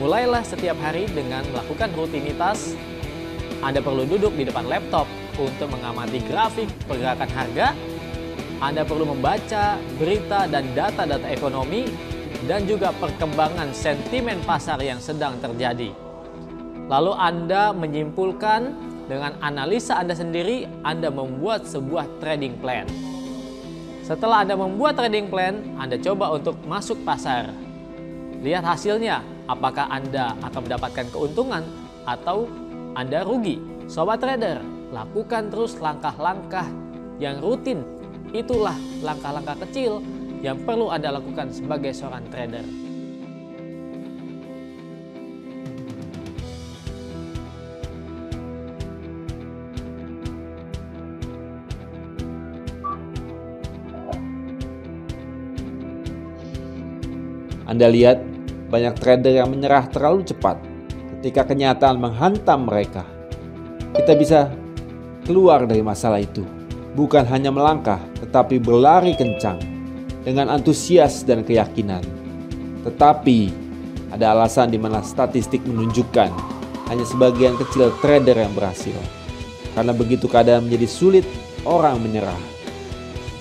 Mulailah setiap hari dengan melakukan rutinitas. Anda perlu duduk di depan laptop untuk mengamati grafik pergerakan harga. Anda perlu membaca berita dan data-data ekonomi dan juga perkembangan sentimen pasar yang sedang terjadi. Lalu Anda menyimpulkan dengan analisa Anda sendiri, Anda membuat sebuah trading plan. Setelah Anda membuat trading plan, Anda coba untuk masuk pasar. Lihat hasilnya, apakah Anda akan mendapatkan keuntungan atau Anda rugi. Sobat trader, lakukan terus langkah-langkah yang rutin. Itulah langkah-langkah kecil yang perlu Anda lakukan sebagai seorang trader. Anda lihat banyak trader yang menyerah terlalu cepat ketika kenyataan menghantam mereka. Kita bisa keluar dari masalah itu, bukan hanya melangkah, tetapi berlari kencang dengan antusias dan keyakinan. Tetapi ada alasan di mana statistik menunjukkan hanya sebagian kecil trader yang berhasil. Karena begitu keadaan menjadi sulit, orang menyerah.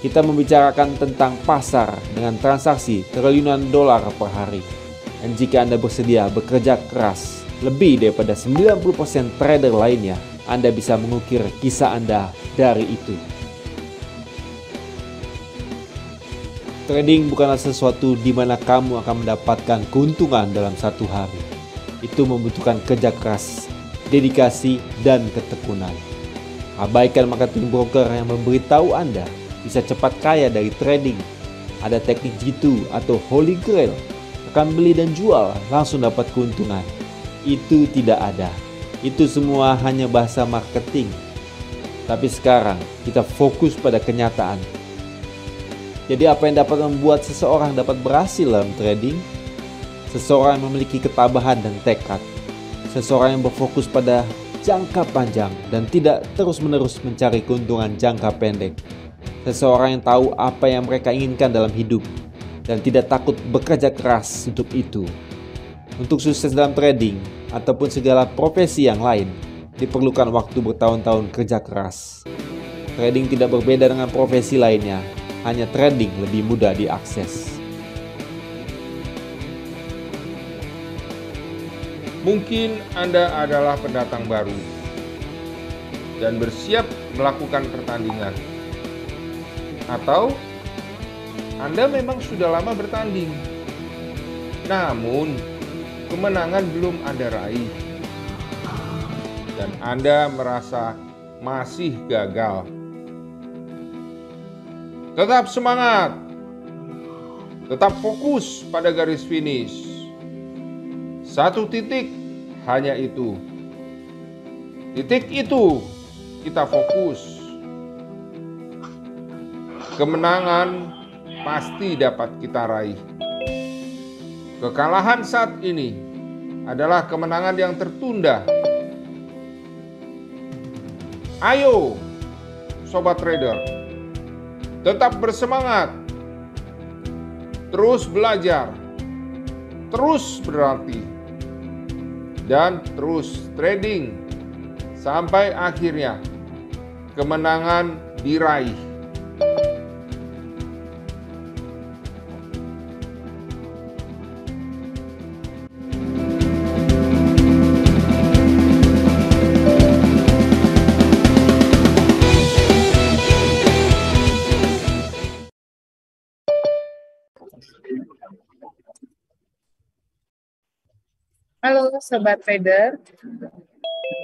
Kita membicarakan tentang pasar dengan transaksi triliunan dolar per hari. Dan jika Anda bersedia bekerja keras lebih daripada 90% trader lainnya, Anda bisa mengukir kisah Anda dari itu. Trading bukanlah sesuatu di mana kamu akan mendapatkan keuntungan dalam satu hari. Itu membutuhkan kerja keras, dedikasi, dan ketekunan. Abaikan marketing broker yang memberitahu Anda bisa cepat kaya dari trading. Ada teknik G2 atau Holy Grail, tekan beli dan jual langsung dapat keuntungan. Itu tidak ada. Itu semua hanya bahasa marketing. Tapi sekarang kita fokus pada kenyataan. Jadi apa yang dapat membuat seseorang dapat berhasil dalam trading? Seseorang yang memiliki ketabahan dan tekad. Seseorang yang berfokus pada jangka panjang dan tidak terus-menerus mencari keuntungan jangka pendek. Seseorang yang tahu apa yang mereka inginkan dalam hidup dan tidak takut bekerja keras untuk itu. Untuk sukses dalam trading ataupun segala profesi yang lain, diperlukan waktu bertahun-tahun kerja keras. Trading tidak berbeda dengan profesi lainnya, hanya trading lebih mudah diakses. Mungkin Anda adalah pendatang baru dan bersiap melakukan pertandingan. Atau Anda memang sudah lama bertanding, namun kemenangan belum Anda raih, dan Anda merasa masih gagal. Tetap semangat, tetap fokus pada garis finish. Satu titik, hanya itu. Titik itu kita fokus. Kemenangan pasti dapat kita raih. Kekalahan saat ini adalah kemenangan yang tertunda. Ayo, sobat trader, tetap bersemangat, terus belajar, terus berlatih, dan terus trading sampai akhirnya kemenangan diraih. Halo Sobat Trader,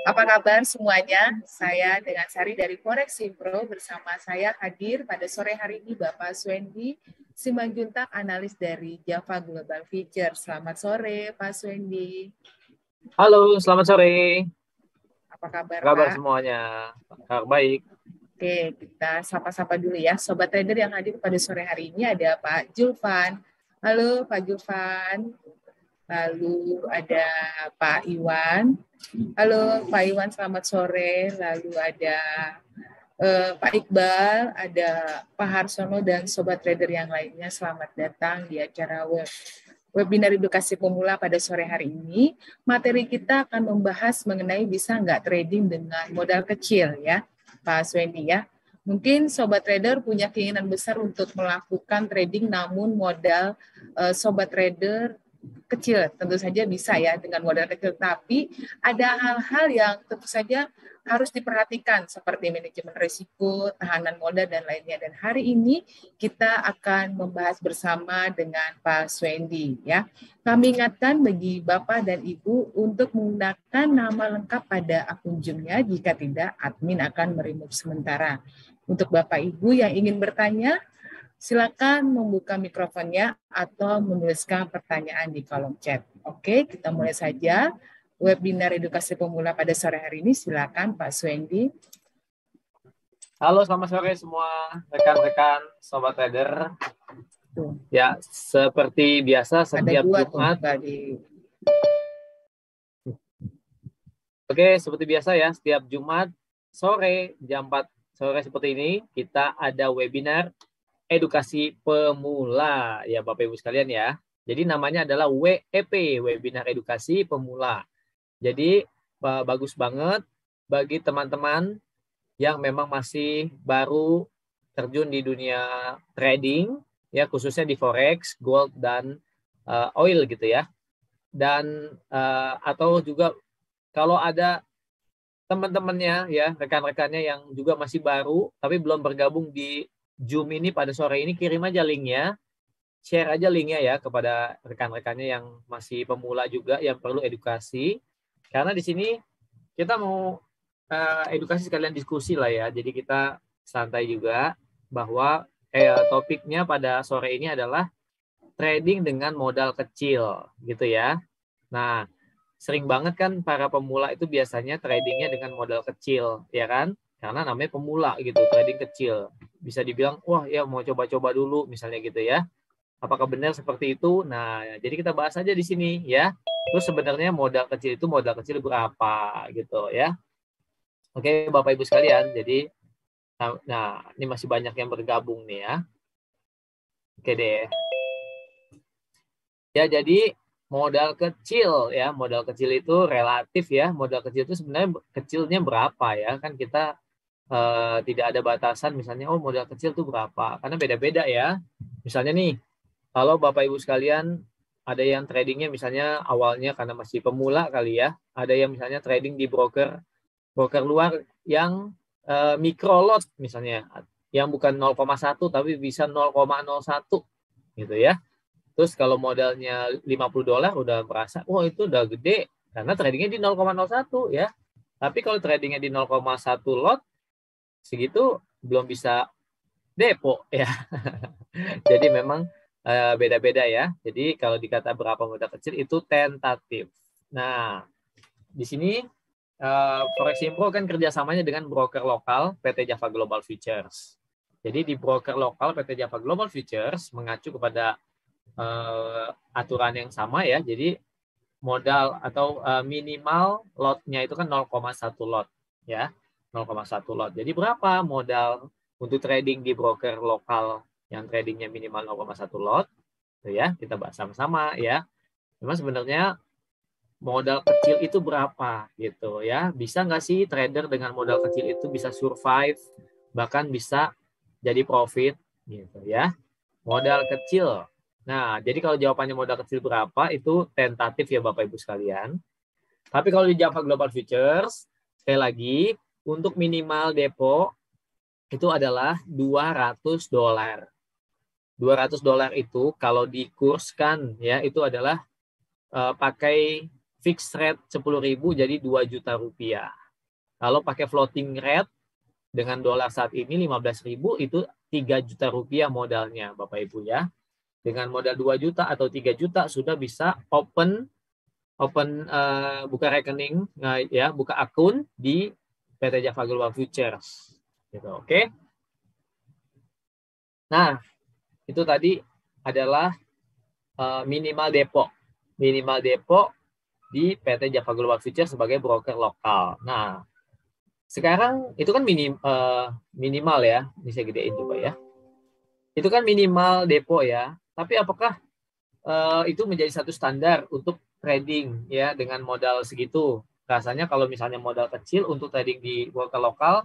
apa kabar semuanya? Saya dengan Sari dari Forex Pro bersama saya hadir pada sore hari ini Bapak Swendi Simanjuntak, analis dari Java Global Future. Selamat sore Pak Swendi. Halo, selamat sore. Apa kabar Kabar Pak? semuanya? Kabar baik. Oke, kita sapa-sapa dulu ya. Sobat Trader yang hadir pada sore hari ini ada Pak Julvan. Halo Pak Julvan. Lalu ada Pak Iwan. Halo Pak Iwan, selamat sore. Lalu ada Pak Iqbal, ada Pak Harsono, dan Sobat Trader yang lainnya. Selamat datang di acara webinar edukasi pemula pada sore hari ini, materi kita akan membahas mengenai bisa nggak trading dengan modal kecil ya, Pak Swendi ya. Mungkin Sobat Trader punya keinginan besar untuk melakukan trading namun modal Sobat Trader kecil, tentu saja bisa ya dengan modal kecil, tapi ada hal-hal yang tentu saja harus diperhatikan seperti manajemen risiko, tahanan modal dan lainnya. Dan hari ini kita akan membahas bersama dengan Pak Swendi ya. Kami ingatkan bagi Bapak dan Ibu untuk menggunakan nama lengkap pada akun Zoom-nya, jika tidak admin akan remove sementara. Untuk Bapak Ibu yang ingin bertanya, silakan membuka mikrofonnya atau menuliskan pertanyaan di kolom chat. Oke, kita mulai saja webinar edukasi pemula pada sore hari ini. Silakan Pak Swendi. Halo, selamat sore semua rekan-rekan Sobat Trader. Tuh. Ya, seperti biasa setiap Jumat. Oke, seperti biasa ya, setiap Jumat sore jam 4 sore seperti ini kita ada webinar edukasi pemula ya Bapak Ibu sekalian ya. Jadi namanya adalah WEP, webinar edukasi pemula. Jadi bagus banget bagi teman-teman yang memang masih baru terjun di dunia trading ya, khususnya di forex, gold dan oil gitu ya. Dan atau juga kalau ada teman-temannya ya, rekan-rekannya yang juga masih baru tapi belum bergabung di Zoom ini pada sore ini, kirim aja linknya, share aja linknya ya kepada rekan-rekannya yang masih pemula juga yang perlu edukasi. Karena di sini kita mau edukasi sekalian diskusi lah ya. Jadi kita santai juga bahwa topiknya pada sore ini adalah trading dengan modal kecil gitu ya. Nah, sering banget kan para pemula itu biasanya tradingnya dengan modal kecil ya kan? Karena namanya pemula gitu, trading kecil. Bisa dibilang, wah ya mau coba-coba dulu misalnya gitu ya. Apakah benar seperti itu? Nah, jadi kita bahas aja di sini ya. Terus sebenarnya modal kecil itu modal kecil berapa gitu ya. Oke Bapak Ibu sekalian, jadi nah ini masih banyak yang bergabung nih ya. Oke deh. Ya jadi modal kecil ya, modal kecil itu relatif ya. Modal kecil itu sebenarnya kecilnya berapa ya? Kan kita tidak ada batasan misalnya oh modal kecil itu berapa, karena beda-beda ya. Misalnya nih kalau Bapak Ibu sekalian ada yang tradingnya misalnya awalnya karena masih pemula kali ya, ada yang misalnya trading di broker luar yang micro lot misalnya, yang bukan 0,1 tapi bisa 0,01 gitu ya. Terus kalau modalnya $50 udah merasa wah itu udah gede karena tradingnya di 0,01 ya. Tapi kalau tradingnya di 0,1 lot segitu belum bisa depo ya. Jadi memang beda-beda ya. Jadi kalau dikata berapa modal kecil itu tentatif. Nah, di sini Foreximpro kan kerjasamanya dengan broker lokal PT Java Global Futures. Jadi di broker lokal PT Java Global Futures mengacu kepada aturan yang sama ya. Jadi modal atau minimal lotnya itu kan 0,1 lot ya. 0,1 lot. Jadi berapa modal untuk trading di broker lokal yang tradingnya minimal 0,1 lot? Tuh ya, kita bahas sama-sama ya. Memang sebenarnya modal kecil itu berapa gitu ya? Bisa nggak sih trader dengan modal kecil itu bisa survive, bahkan bisa jadi profit gitu ya? Modal kecil. Nah, jadi kalau jawabannya modal kecil berapa itu tentatif ya Bapak Ibu sekalian. Tapi kalau di Java Global Futures, sekali lagi untuk minimal depo itu adalah $200. $200 itu kalau dikurskan ya itu adalah pakai fixed rate 10.000 jadi 2 juta rupiah. Kalau pakai floating rate dengan dolar saat ini 15.000 itu 3 juta rupiah modalnya Bapak Ibu ya. Dengan modal 2 juta atau 3 juta sudah bisa buka rekening ya, buka akun di PT Java Global Futures. Gitu, oke. Nah, itu tadi adalah minimal depo. Minimal depo di PT Java Global Futures sebagai broker lokal. Nah, sekarang itu kan minimal ya. Ini saya gedein coba ya. Itu kan minimal depo ya. Tapi apakah itu menjadi satu standar untuk trading ya dengan modal segitu. Rasanya kalau misalnya modal kecil untuk trading di broker lokal,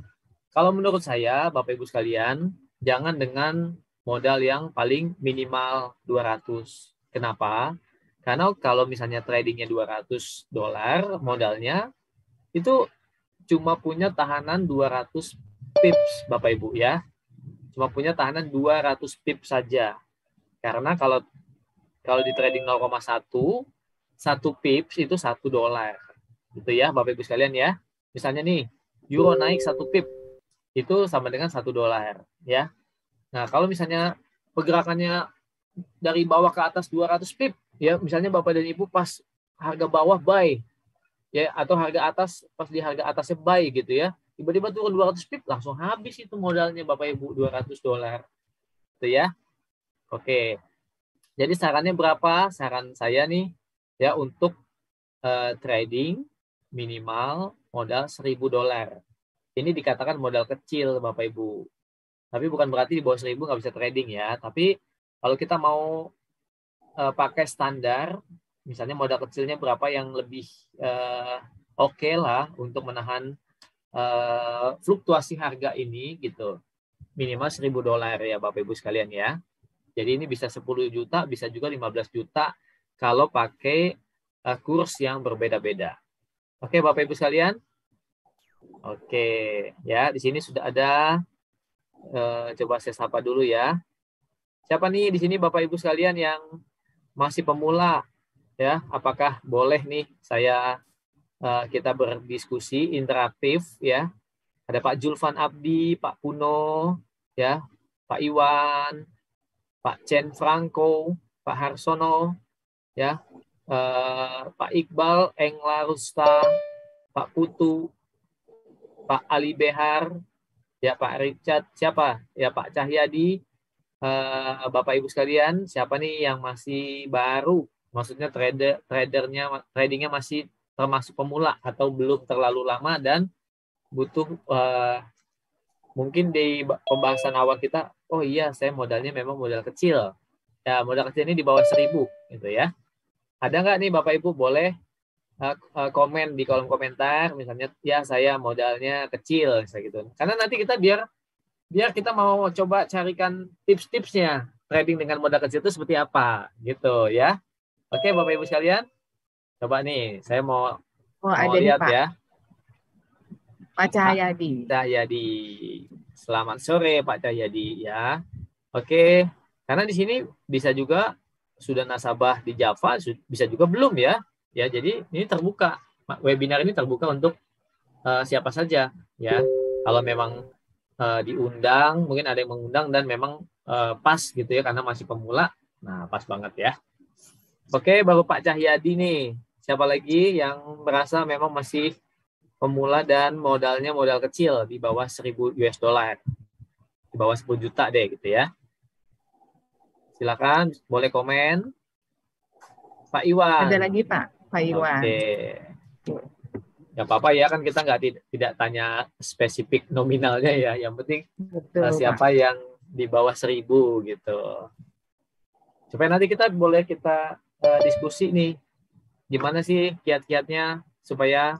kalau menurut saya Bapak Ibu sekalian, jangan dengan modal yang paling minimal 200. Kenapa? Karena kalau misalnya tradingnya $200 modalnya, itu cuma punya tahanan 200 pips Bapak Ibu ya. Cuma punya tahanan 200 pips saja. Karena kalau di trading 0,1, 1 pips itu $1. Gitu ya Bapak Ibu sekalian ya. Misalnya nih, euro naik 1 pip, itu sama dengan $1 ya. Nah, kalau misalnya pergerakannya dari bawah ke atas 200 pip, ya misalnya Bapak dan Ibu pas harga bawah buy, ya atau harga atas pas di harga atasnya buy gitu ya, tiba-tiba turun 200 pip, langsung habis itu modalnya Bapak Ibu $200. Gitu ya. Oke. Jadi sarannya berapa? Saran saya nih ya untuk trading minimal modal $1.000. Ini dikatakan modal kecil Bapak Ibu. Tapi bukan berarti di bawah 1.000 nggak bisa trading ya. Tapi kalau kita mau pakai standar, misalnya modal kecilnya berapa yang lebih oke lah untuk menahan fluktuasi harga ini gitu. Minimal $1.000 ya Bapak Ibu sekalian ya. Jadi ini bisa 10 juta, bisa juga 15 juta kalau pakai kurs yang berbeda-beda. Oke Bapak Ibu sekalian? Oke, ya di sini sudah ada. Coba saya sapa dulu ya. Siapa nih di sini Bapak Ibu sekalian yang masih pemula? Ya, apakah boleh nih kita berdiskusi interaktif ya? Ada Pak Julfan Abdi, Pak Puno, ya, Pak Iwan, Pak Chen Franco, Pak Harsono, ya, Pak Iqbal, Engla Rusta, Pak Putu, Pak Ali Behar, ya Pak Richard, siapa? Ya Pak Cahyadi, Bapak Ibu sekalian, siapa nih yang masih baru? Maksudnya tradingnya masih termasuk pemula atau belum terlalu lama dan butuh mungkin di pembahasan awal kita, oh iya saya modalnya memang modal kecil. Ya modal kecil ini di bawah 1.000 gitu ya. Ada nggak nih Bapak Ibu boleh komen di kolom komentar, misalnya ya saya modalnya kecil, misalnya gitu. Karena nanti kita biar kita mau coba carikan tips-tipsnya trading dengan modal kecil itu seperti apa, gitu ya. Oke Bapak Ibu sekalian, coba nih saya mau ada lihat nih, Pak. ya. Pak Cahyadi. Cahyadi, selamat sore Pak Cahyadi ya. Oke, karena di sini bisa juga sudah nasabah di Java, bisa juga belum ya. Ya, jadi ini terbuka. Webinar ini terbuka untuk siapa saja ya. Kalau memang diundang, mungkin ada yang mengundang dan memang pas gitu ya karena masih pemula. Nah, pas banget ya. Oke, baru Pak Cahyadi nih. Siapa lagi yang merasa memang masih pemula dan modalnya modal kecil di bawah $1.000? Di bawah 10 juta deh gitu ya. Silakan, boleh komen. Pak Iwan. Ada lagi Pak Iwan. Oke. Gak apa-apa ya, kan kita tidak tanya spesifik nominalnya ya. Yang penting siapa Pak yang di bawah 1.000 gitu. Supaya nanti kita diskusi nih. Gimana sih kiat-kiatnya supaya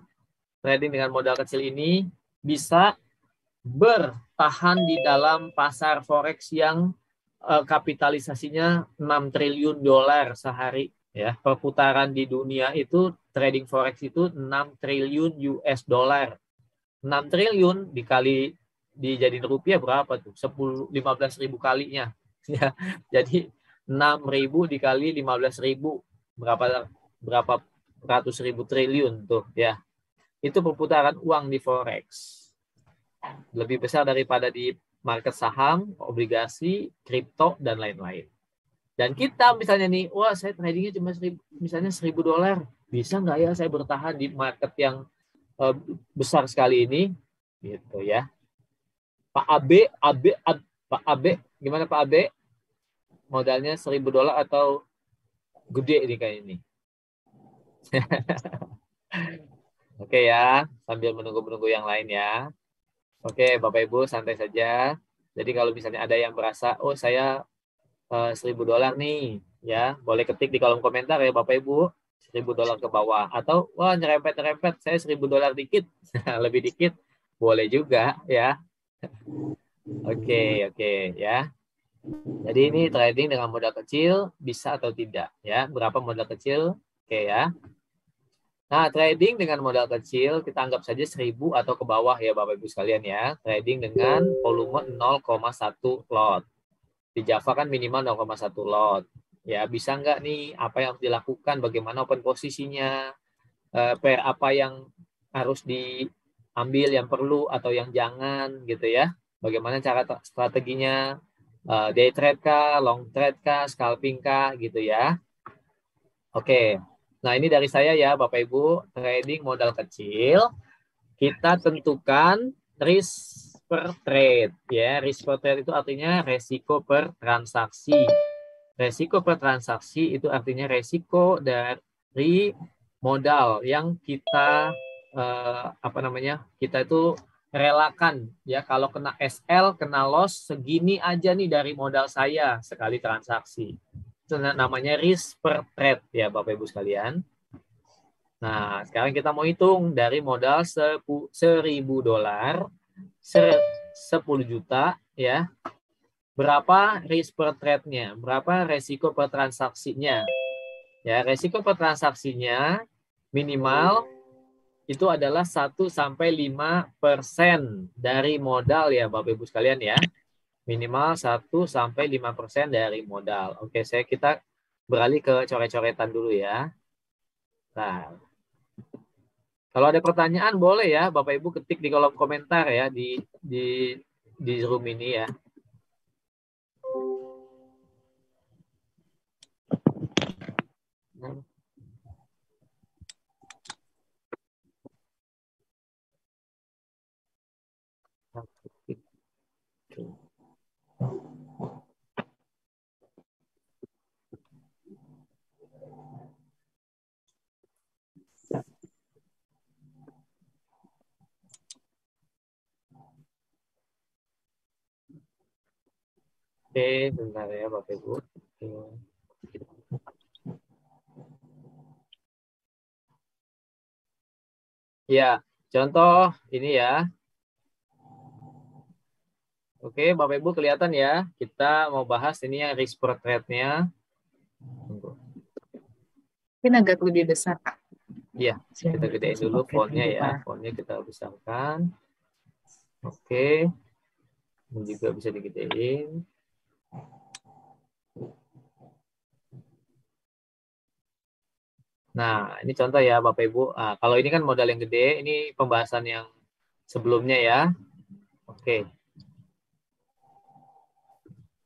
trading dengan modal kecil ini bisa bertahan di dalam pasar forex yang kapitalisasinya $6 triliun sehari ya. Perputaran di dunia itu trading forex itu 6 triliun US dollar. 6 triliun dikali dijadiin rupiah berapa tuh? 15.000 kalinya ya. Jadi 6.000 dikali 15.000 berapa ratus ribu triliun tuh ya. Itu perputaran uang di forex. Lebih besar daripada di market saham, obligasi, kripto, dan lain-lain. Dan kita misalnya nih, wah saya tradingnya cuma misalnya $1.000. Bisa nggak ya saya bertahan di market yang besar sekali ini? Gitu ya. Pak Abe, gimana Pak Abe? Modalnya $1.000 atau gede nih kayak ini? Oke ya, sambil menunggu yang lain ya. Oke, Bapak Ibu santai saja. Jadi kalau misalnya ada yang merasa, oh saya $1.000 nih, ya. Boleh ketik di kolom komentar ya Bapak Ibu, $1.000 ke bawah. Atau wah nyerempet-nyerempet, saya $1.000 dikit, lebih dikit, boleh juga ya. Oke ya. Jadi ini trading dengan modal kecil bisa atau tidak ya? Berapa modal kecil? Oke ya. Nah, trading dengan modal kecil kita anggap saja 1.000 atau ke bawah ya Bapak Ibu sekalian ya. Trading dengan volume 0,1 lot. Di Java kan minimal 0,1 lot. Ya, bisa nggak nih apa yang harus dilakukan, bagaimana open posisinya, pair apa yang harus diambil, yang perlu atau yang jangan gitu ya. Bagaimana cara strateginya, day trade kah, long trade kah, scalping kah gitu ya. Oke. Nah, ini dari saya ya Bapak Ibu, trading modal kecil, kita tentukan risk per trade ya. Risk per trade itu artinya resiko per transaksi. Resiko per transaksi itu artinya resiko dari modal yang kita kita itu relakan ya. Kalau kena SL, kena loss segini aja nih dari modal saya sekali transaksi. Itu namanya risk per trade ya Bapak Ibu sekalian. Nah, sekarang kita mau hitung dari modal $1.000, 10 juta ya. Berapa risk per trade-nya? Berapa resiko per transaksinya? Ya, resiko per transaksinya minimal itu adalah 1-5% dari modal ya Bapak Ibu sekalian ya. Minimal 1-5% dari modal. Oke, kita beralih ke coret-coretan dulu ya. Nah, kalau ada pertanyaan boleh ya Bapak Ibu ketik di kolom komentar ya di Zoom ini ya. Oke, sebentar ya Bapak Ibu. Ya, contoh ini ya. Oke, Bapak Ibu kelihatan ya. Kita mau bahas ini yang risk per trade-nya. Mungkin agak lebih besar, Pak. Iya, kita gedein dulu fontnya ya. Fontnya kita besarkan. Oke. Ini juga bisa digedein. Nah, ini contoh ya Bapak Ibu. Nah, kalau ini kan modal yang gede, ini pembahasan yang sebelumnya ya. Oke.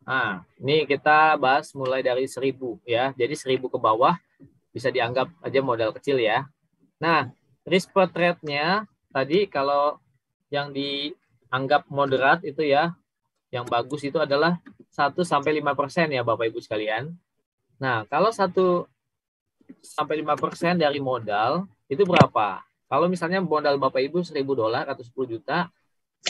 Nah, ini kita bahas mulai dari 1.000 ya. Jadi 1.000 ke bawah bisa dianggap aja modal kecil ya. Nah, risk per trade-nya tadi kalau yang dianggap moderat itu ya, yang bagus itu adalah 1-5% ya Bapak Ibu sekalian. Nah, kalau 1-5% dari modal itu berapa? Kalau misalnya modal Bapak Ibu $1.000 atau 10 juta,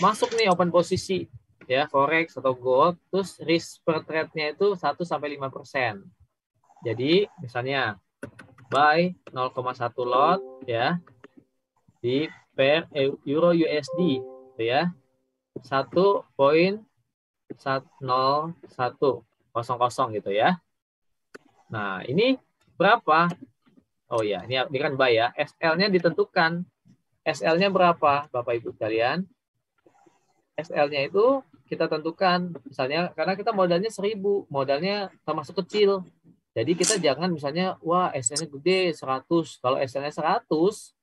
masuk nih open posisi ya, forex atau gold, terus risk per trade-nya itu 1-5%. Jadi misalnya buy 0,1 lot ya di pair euro USD gitu ya. 1.0100 gitu ya. Nah, ini berapa? Oh ya, ini kan buy ya. SL-nya ditentukan. SL-nya berapa, Bapak Ibu sekalian? SL-nya itu kita tentukan. Misalnya, karena kita modalnya 1.000, modalnya termasuk kecil. Jadi kita jangan misalnya, wah SL-nya gede, 100. Kalau SL-nya 100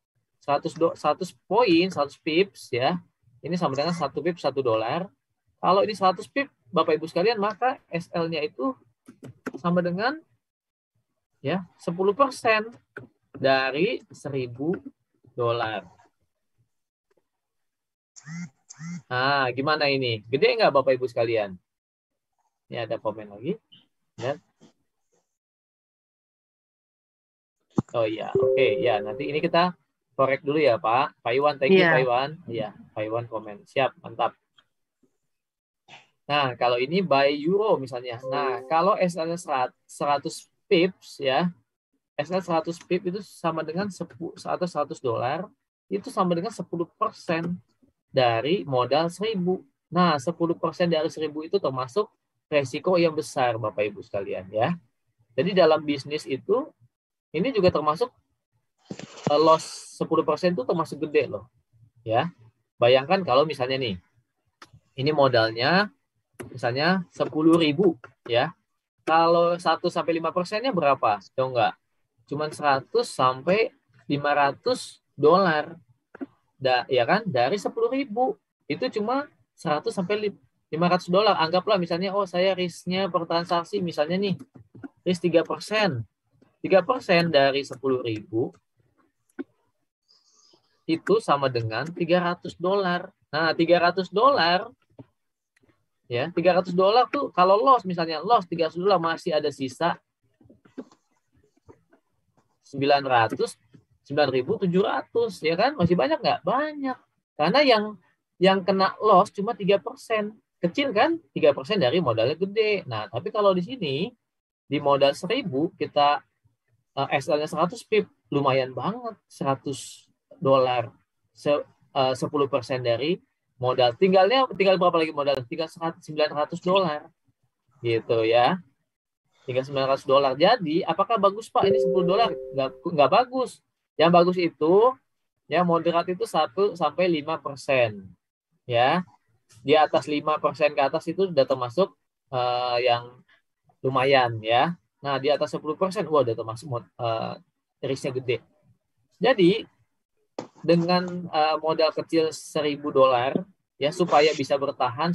poin, 100 pips ya. Ini sama dengan 1 pip $1. Kalau ini 100 pip, Bapak Ibu sekalian, maka SL-nya itu sama dengan ya 10% dari $1.000. Nah, gimana ini? Gede nggak Bapak Ibu sekalian? Ini ada komen lagi. Ya. Oh iya, oke ya. Nanti ini kita korek dulu ya Pak. Pak Iwan, thank you Pak Iwan. Iya, Pak Iwan komen. Siap, mantap. Nah, kalau ini buy euro misalnya. Nah, kalau SL-nya 100 pips ya, SL 100 pips itu sama dengan 10 atau $100, itu sama dengan 10% dari modal 1.000. Nah, 10% dari 1.000 itu termasuk resiko yang besar, Bapak Ibu sekalian ya. Jadi dalam bisnis itu, ini juga termasuk loss 10% itu termasuk gede loh. Ya. Bayangkan kalau misalnya nih, ini modalnya misalnya 10.000 ya. Kalau 1-5%-nya berapa? Ya enggak. Cuman 100 sampai $500. Ya kan? Dari 10.000 itu cuma 100 sampai $500. Anggaplah misalnya saya risknya per transaksi misalnya nih risk 3%. 3% dari 10.000 itu sama dengan $300. Nah, $300 ya, $300 tuh kalau loss misalnya loss $300 masih ada sisa 9.700 ya kan? Masih banyak nggak? Banyak. Karena yang kena loss cuma 3%. Kecil kan? 3% dari modalnya gede. Nah, tapi kalau di sini di modal 1.000 kita SL-nya 100 pip, lumayan banget $100. 10% dari modal. Tinggal berapa lagi modal? Tinggal $900 gitu ya. Tinggal $900. Jadi, apakah bagus Pak ini $10? Nggak bagus. Yang bagus itu ya moderat itu 1-5%. Ya. Di atas 5% ke atas itu sudah termasuk yang lumayan ya. Nah, di atas 10%, wah udah termasuk risknya gede. Jadi, dengan modal kecil $1.000 ya supaya bisa bertahan,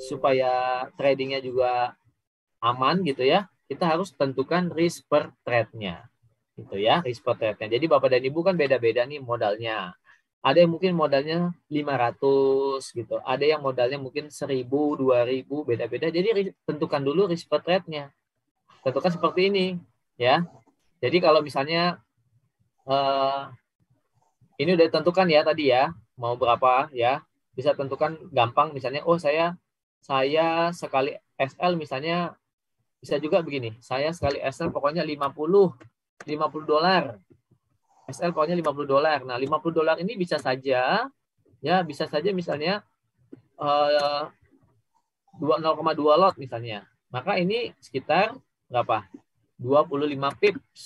supaya tradingnya juga aman gitu ya, kita harus tentukan risk per trade-nya gitu ya, risk per trade-nya. Jadi Bapak dan Ibu kan beda-beda nih modalnya. Ada yang mungkin modalnya 500 gitu, ada yang modalnya mungkin 1.000, 2.000, beda-beda. Jadi tentukan dulu risk per trade-nya. Tentukan seperti ini ya. Jadi kalau misalnya ini udah ditentukan ya tadi ya, mau berapa ya. Bisa tentukan gampang misalnya, saya sekali SL misalnya bisa juga begini. Saya sekali SL pokoknya $50. SL pokoknya $50. Nah, $50 ini bisa saja misalnya 0,2 lot misalnya. Maka ini sekitar berapa? 25 pips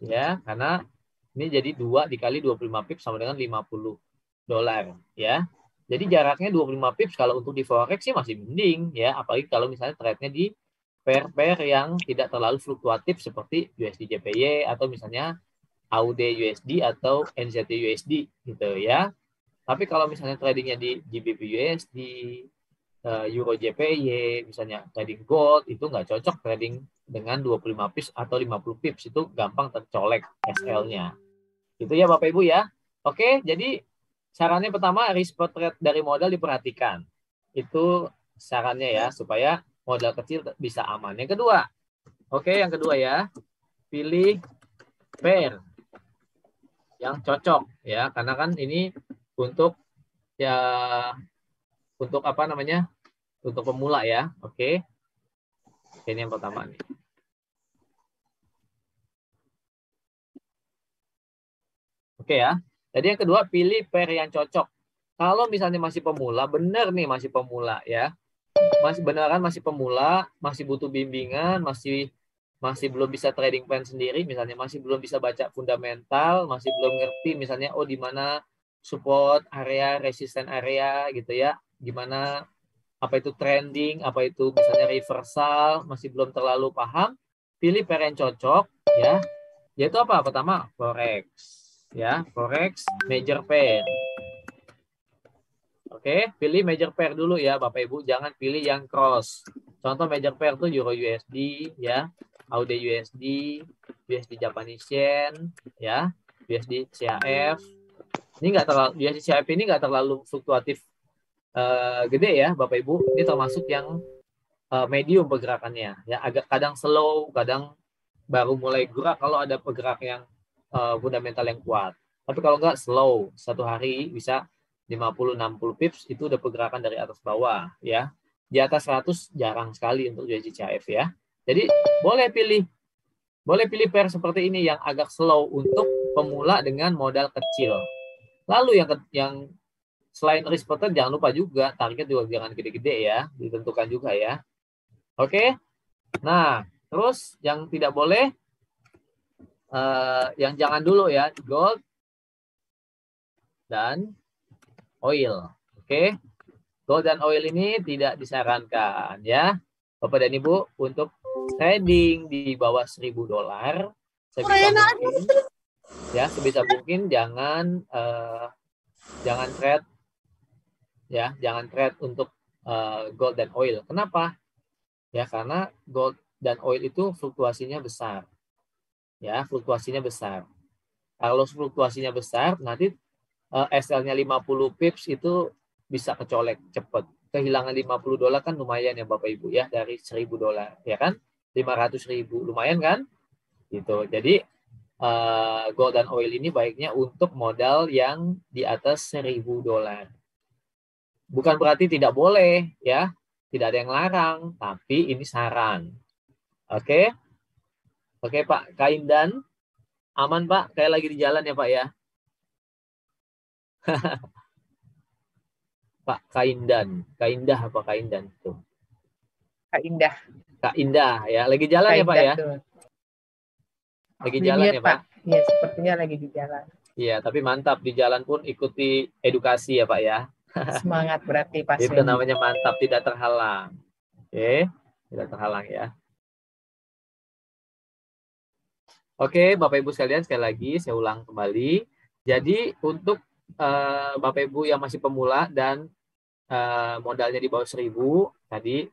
ya, karena ini jadi 2 dikali 25 pips sama dengan $50 ya. Jadi jaraknya 25 pips kalau untuk di forex sih masih mending ya, apalagi kalau misalnya trade-nya di pair-pair yang tidak terlalu fluktuatif seperti USD JPY atau misalnya AUD USD atau NZD USD gitu ya. Tapi kalau misalnya tradingnya di GBP USD, Euro JPY, misalnya trading gold, itu nggak cocok trading dengan 25 pips atau 50 pips, itu gampang tercolek SL-nya. Gitu ya Bapak Ibu ya. Oke, jadi sarannya pertama risk per trade dari modal diperhatikan. Itu sarannya ya, supaya modal kecil bisa aman. Yang kedua ya, pilih pair yang cocok ya, karena kan ini untuk apa namanya? Untuk pemula ya. Oke. Ini yang pertama nih. Oke ya. Jadi yang kedua pilih pair yang cocok. Kalau misalnya masih pemula, benar nih masih pemula ya. Masih pemula, masih butuh bimbingan, masih belum bisa trading plan sendiri, misalnya masih belum bisa baca fundamental, masih belum ngerti misalnya di mana support area, resisten area gitu ya. Gimana apa itu trending, apa itu misalnya reversal, masih belum terlalu paham, pilih pair yang cocok ya. Yaitu apa? Pertama, forex ya, forex major pair. Oke, pilih major pair dulu ya Bapak Ibu, jangan pilih yang cross. Contoh major pair tuh Euro USD ya, AUD USD, USD Japanese Yen ya, USD CHF. Ini nggak terlalu, USD CHF ini nggak terlalu fluktuatif gede ya Bapak Ibu. Ini termasuk yang medium pergerakannya ya, agak kadang slow, kadang baru mulai gerak kalau ada pergerak yang fundamental yang kuat. Tapi kalau nggak slow, satu hari bisa 50-60 pips itu udah pergerakan dari atas bawah ya. Di atas 100 jarang sekali untuk USD CHF ya. Jadi boleh pilih pair seperti ini yang agak slow untuk pemula dengan modal kecil. Lalu yang selain risk per trade, jangan lupa juga target juga jangan gede-gede ya, ditentukan juga ya. Oke. Nah, terus yang tidak boleh, yang jangan dulu ya, gold dan oil. Oke. Gold dan oil ini tidak disarankan ya, Bapak dan Ibu, untuk trading di bawah $1.000 sebisa mungkin jangan trade ya, jangan trade untuk gold dan oil. Kenapa? Ya, karena gold dan oil itu fluktuasinya besar. Ya, fluktuasinya besar. Kalau fluktuasinya besar, nanti SL-nya 50 pips itu bisa kecolek cepat. Kehilangan $50 kan lumayan ya Bapak Ibu ya, dari $1.000 ya kan, 500.000 lumayan kan, gitu. Jadi gold dan oil ini baiknya untuk modal yang di atas $1.000. Bukan berarti tidak boleh ya, tidak ada yang larang, tapi ini saran. Oke, oke Pak Kaindan, aman Pak, kayak lagi di jalan ya Pak ya. Pak Kaindan, Kaindah apa Kaindan tuh? Kak Indah. Kak Indah ya, lagi jalan Kak ya Pak Indah ya? tuh. Lagi Di jalan mute, ya Pak? Iya, sepertinya lagi di jalan. Iya, tapi mantap di jalan pun ikuti edukasi ya Pak ya. Semangat berarti Pak Itu Swen. namanya mantap, tidak terhalang. Oke, tidak terhalang ya. Oke, Bapak Ibu sekalian, sekali lagi saya ulang kembali. Jadi untuk Bapak Ibu yang masih pemula dan modalnya di bawah 1.000, tadi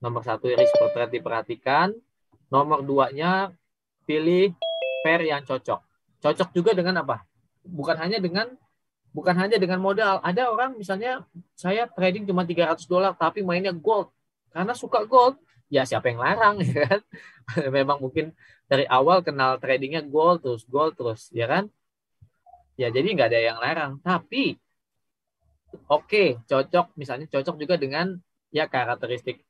nomor 1 risk per trade diperhatikan, nomor 2-nya pilih pair yang cocok. Cocok juga dengan apa? Bukan hanya dengan modal. Ada orang misalnya saya trading cuma $300 tapi mainnya gold. Karena suka gold, ya siapa yang larang ya kan? Memang mungkin dari awal kenal tradingnya gold terus ya kan? Ya jadi nggak ada yang larang. Tapi oke, misalnya cocok juga dengan ya karakteristik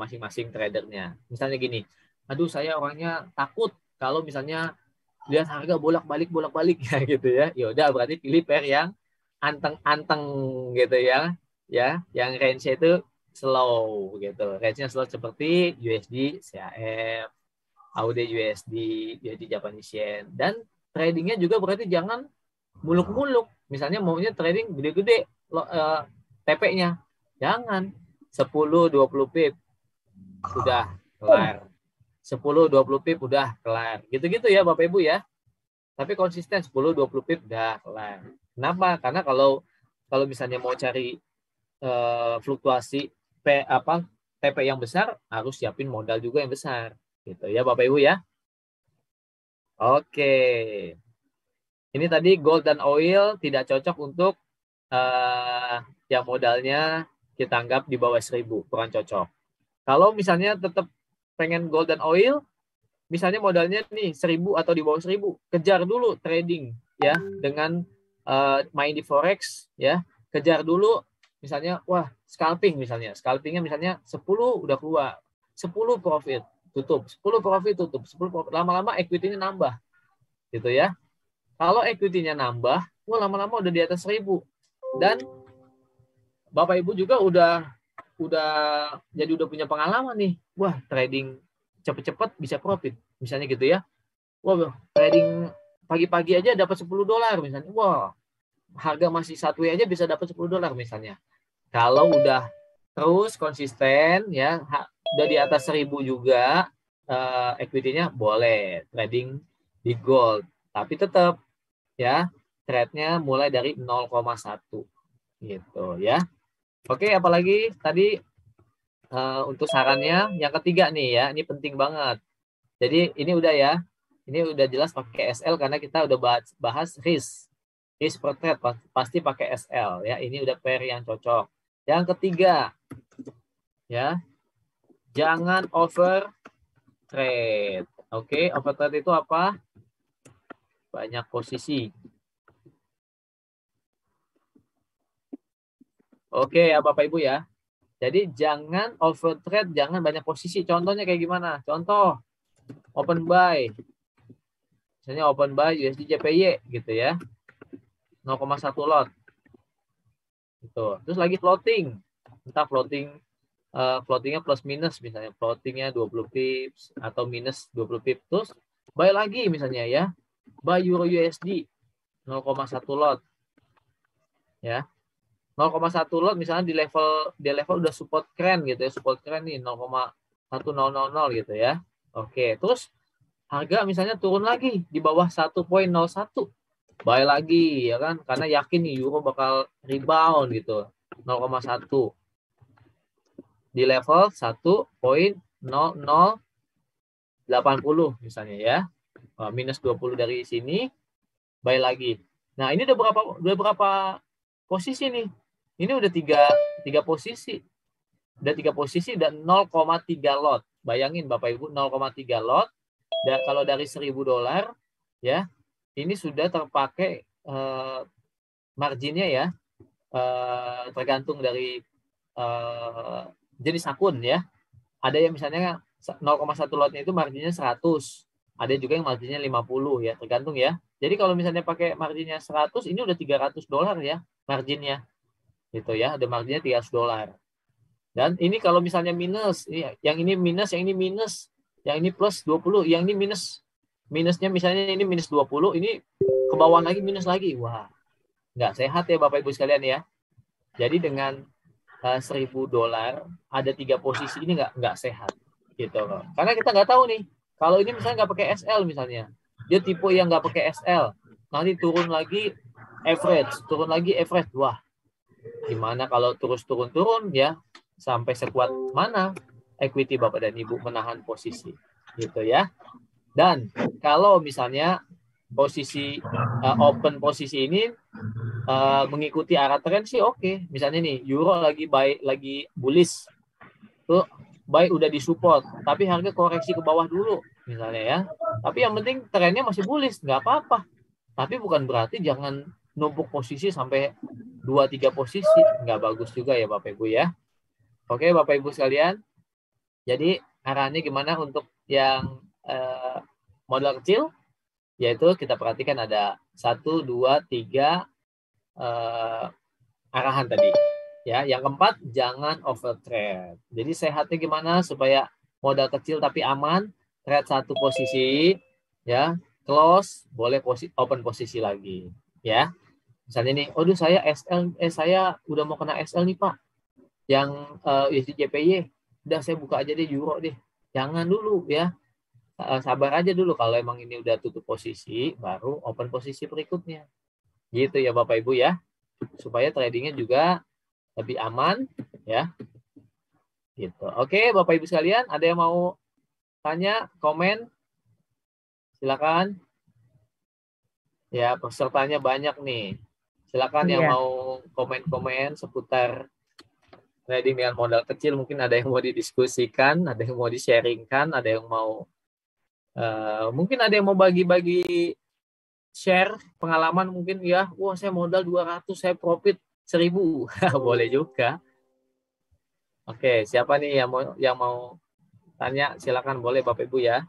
masing-masing tradernya. Misalnya gini, aduh saya orangnya takut kalau misalnya lihat harga bolak-balik ya gitu ya. Ya udah berarti pilih pair yang anteng-anteng gitu ya. Ya, yang range-nya itu slow gitu. Range-nya slow seperti USD, CHF, AUD USD, USD Japanese Yen. Dan tradingnya juga berarti jangan muluk-muluk. Misalnya maunya trading gede-gede TP-nya. Jangan 10-20 pip udah kelar. 10-20 pip udah kelar. Gitu-gitu ya Bapak Ibu ya. Tapi konsisten 10-20 pip udah kelar. Kenapa? Karena kalau misalnya mau cari fluktuasi TP yang besar, harus siapin modal juga yang besar. Gitu ya Bapak Ibu ya. Oke. Ini tadi gold dan oil tidak cocok untuk yang modalnya kita anggap di bawah 1.000, kurang cocok. Kalau misalnya tetap pengen gold dan oil, misalnya modalnya nih 1.000 atau di bawah 1.000, kejar dulu trading ya dengan main di forex ya. Kejar dulu misalnya scalpingnya misalnya 10 udah keluar, 10 profit tutup, 10 profit tutup, 10 profit, lama-lama equity-nya nambah. Gitu ya. Kalau equity-nya nambah, lama-lama udah di atas 1.000. Dan Bapak Ibu juga udah punya pengalaman nih. Wah, trading cepet-cepet bisa profit. Misalnya gitu ya. Wah, trading pagi-pagi aja dapat $10 misalnya. Wah, harga masih satu aja bisa dapat $10 misalnya. Kalau udah terus konsisten ya, udah di atas 1.000 juga equity-nya boleh trading di gold. Tapi tetap ya, trade-nya mulai dari 0,1 gitu ya. Oke, apalagi tadi untuk sarannya yang ketiga nih ya, ini penting banget. Jadi ini udah ya, ini udah jelas pakai SL karena kita udah bahas risk per trade pasti pakai SL ya. Ini udah pair yang cocok. Yang ketiga ya, jangan over trade. Oke, over trade itu apa? Banyak posisi. Oke ya Bapak Ibu ya. Jadi jangan overtrade, jangan banyak posisi. Contohnya kayak gimana? Contoh open buy. Misalnya open buy USD JPY gitu ya. 0,1 lot. Gitu. Terus lagi floating. Entah floatingnya plus minus misalnya. Floatingnya 20 pips atau minus 20 pips. Terus buy lagi misalnya ya. Buy Euro USD 0,1 lot. Ya. 0,1 lot misalnya di level udah support keren gitu ya. Support keren nih 0,1000 gitu ya. Oke, terus harga misalnya turun lagi di bawah 1,01. Buy lagi ya kan karena yakin nih euro bakal rebound gitu. 0,1 di level 1,0080 misalnya ya. Minus 20 dari sini buy lagi. Nah, ini udah berapa posisi nih? Ini udah tiga posisi. Udah 3 posisi dan 0,3 lot. Bayangin Bapak Ibu 0,3 lot. Dan kalau dari $1.000 ya, ini sudah terpakai marginnya ya. Tergantung dari jenis akun ya. Ada yang misalnya 0,1 lotnya itu marginnya 100. Ada juga yang marginnya 50 ya, tergantung ya. Jadi kalau misalnya pakai marginnya 100, ini udah $300 ya marginnya. Gitu ya, ada marginnya $300. Dan ini kalau misalnya minus, yang ini minus, yang ini minus, yang ini plus 20, yang ini minus. Minusnya misalnya ini minus 20, ini ke bawah lagi minus lagi. Wah, nggak sehat ya Bapak Ibu sekalian ya. Jadi dengan $1.000 ada 3 posisi ini nggak sehat gitu loh. Karena kita nggak tahu nih. Kalau ini misalnya nggak pakai SL misalnya, dia tipe yang nggak pakai SL, nanti turun lagi average, wah gimana kalau terus turun ya sampai sekuat mana equity Bapak dan Ibu menahan posisi gitu ya. Dan kalau misalnya posisi open posisi ini mengikuti arah tren sih oke. Misalnya nih euro lagi bullish tuh, buy udah disupport tapi harga koreksi ke bawah dulu misalnya ya. Tapi yang penting trennya masih bullish, nggak apa-apa. Tapi bukan berarti jangan numpuk posisi sampai 2-3 posisi, nggak bagus juga ya Bapak Ibu ya. Oke Bapak Ibu sekalian. Jadi arahnya gimana untuk yang modal kecil? Yaitu kita perhatikan ada 1, 2, 3 arahan tadi. Ya, yang keempat jangan overtrade. Jadi sehatnya gimana supaya modal kecil tapi aman, trade satu posisi, ya, close, boleh open posisi lagi, ya. Misalnya nih, aduh saya udah mau kena SL nih Pak, yang USD JPY, udah saya buka aja deh euro deh. Jangan dulu ya, sabar aja dulu kalau emang ini udah tutup posisi, baru open posisi berikutnya. Gitu ya Bapak Ibu ya, supaya tradingnya juga lebih aman ya. Gitu. Oke, Bapak Ibu sekalian, ada yang mau tanya, komen? Silakan. Ya, pesertanya banyak nih. Silakan yang mau komen-komen seputar trading dengan modal kecil, mungkin ada yang mau didiskusikan, ada yang mau di-sharingkan, ada yang mau mungkin ada yang mau bagi-bagi share pengalaman mungkin ya. Wah, saya modal 200, saya profit 1.000. Boleh juga. Oke, siapa nih yang mau tanya? Silakan, boleh Bapak Ibu ya.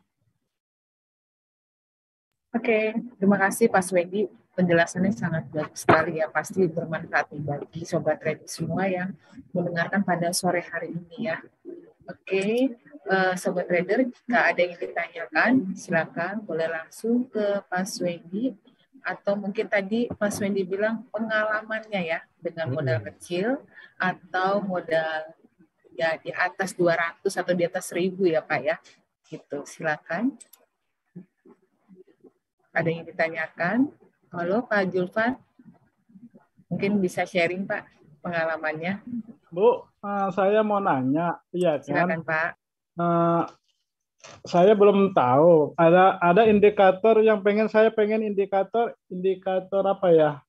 Oke, terima kasih Pak Swendi. Penjelasannya sangat bagus sekali ya. Pasti bermanfaat bagi sobat trading semua yang mendengarkan pada sore hari ini ya. Oke, sobat trader, jika ada yang ditanyakan, silakan boleh langsung ke Pak Swendi. Atau mungkin tadi Pak Swendi bilang pengalamannya ya dengan modal kecil atau modal ya di atas 200 atau di atas 1.000 ya Pak ya. Gitu, silakan. Ada yang ditanyakan? Halo Pak Julfan, mungkin bisa sharing Pak pengalamannya. Bu, saya mau nanya, iya kan? Silakan Pak. Saya belum tahu. Ada indikator yang saya pengen indikator apa ya?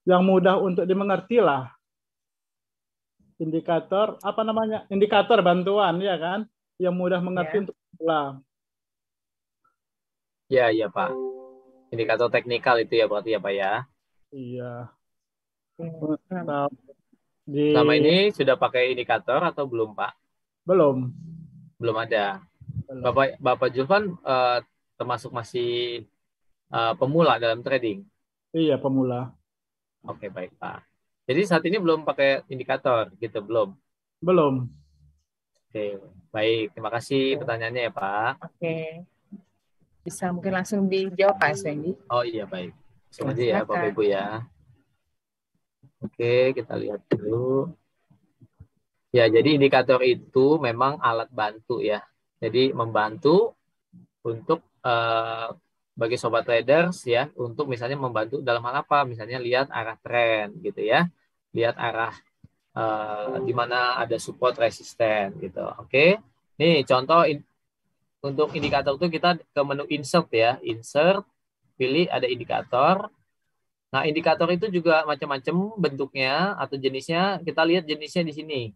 Yang mudah untuk dimengerti lah. Indikator apa namanya? Indikator bantuan ya kan? Yang mudah mengerti untuk pulang. Ya, iya Pak. Indikator teknikal itu ya berarti ya Pak ya. Iya. Selama ini sudah pakai indikator atau belum, Pak? Belum. Belum ada. Belum. Bapak Julvan termasuk masih pemula dalam trading? Iya, pemula. Oke, baik, Pak. Jadi saat ini belum pakai indikator, gitu, belum? Belum. Oke, baik. Terima kasih pertanyaannya ya, Pak. Oke. Bisa mungkin langsung dijawab, Pak Swendi. Oh iya, baik. Langsung aja ya, Silakan. Bapak Ibu ya. Oke, kita lihat dulu. Ya, jadi indikator itu memang alat bantu ya. Jadi membantu untuk bagi sobat traders ya, untuk misalnya membantu dalam hal apa? Misalnya lihat arah tren gitu ya. Lihat arah di mana ada support resisten gitu. Oke. Nih contoh untuk indikator itu kita ke menu insert ya. Insert, pilih ada indikator. Nah, indikator itu juga macam-macam bentuknya atau jenisnya. Kita lihat jenisnya di sini.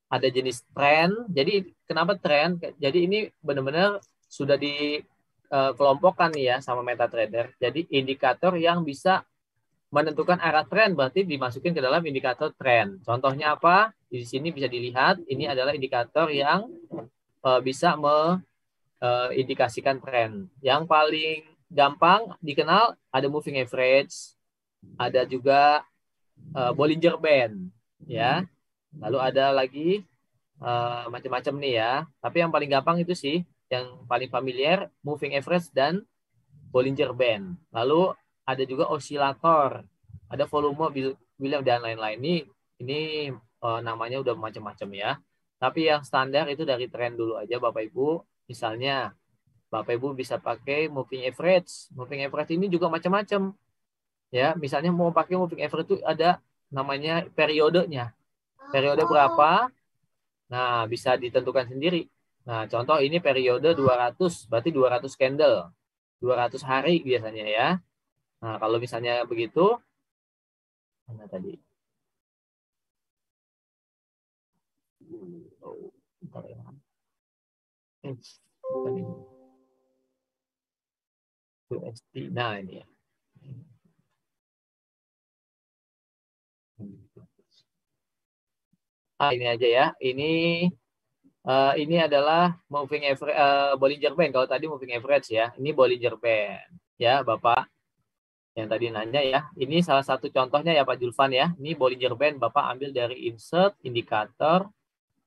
Ada jenis tren. Jadi kenapa tren? Jadi ini benar-benar sudah dikelompokkan ya sama MetaTrader. Jadi indikator yang bisa menentukan arah tren berarti dimasukin ke dalam indikator tren. Contohnya apa? Di sini bisa dilihat ini adalah indikator yang bisa mengindikasikan tren. Yang paling gampang dikenal ada moving average, ada juga Bollinger Band ya. Lalu ada lagi macam-macam nih ya. Tapi yang paling gampang itu sih, yang paling familiar, moving average dan Bollinger Band. Lalu ada juga osilator, ada volume William dan lain-lain. Ini namanya udah macam-macam ya. Tapi yang standar itu dari tren dulu aja Bapak Ibu. Misalnya Bapak Ibu bisa pakai moving average. Moving average ini juga macam-macam. Ya, misalnya mau pakai moving average itu ada namanya periodenya. Periode berapa? Nah, bisa ditentukan sendiri. Nah, contoh ini periode 200, berarti 200 candle. 200 hari biasanya ya. Nah, kalau misalnya begitu, mana tadi? Oh, bentar ya. Bukan ini. USD. Nah, ini ya. Ini aja ya. Ini adalah moving average, Bollinger Band. Kalau tadi moving average ya, ini Bollinger Band. Ya, Bapak yang tadi nanya ya. Ini salah satu contohnya ya Pak Julvan ya. Ini Bollinger Band Bapak ambil dari insert, indikator.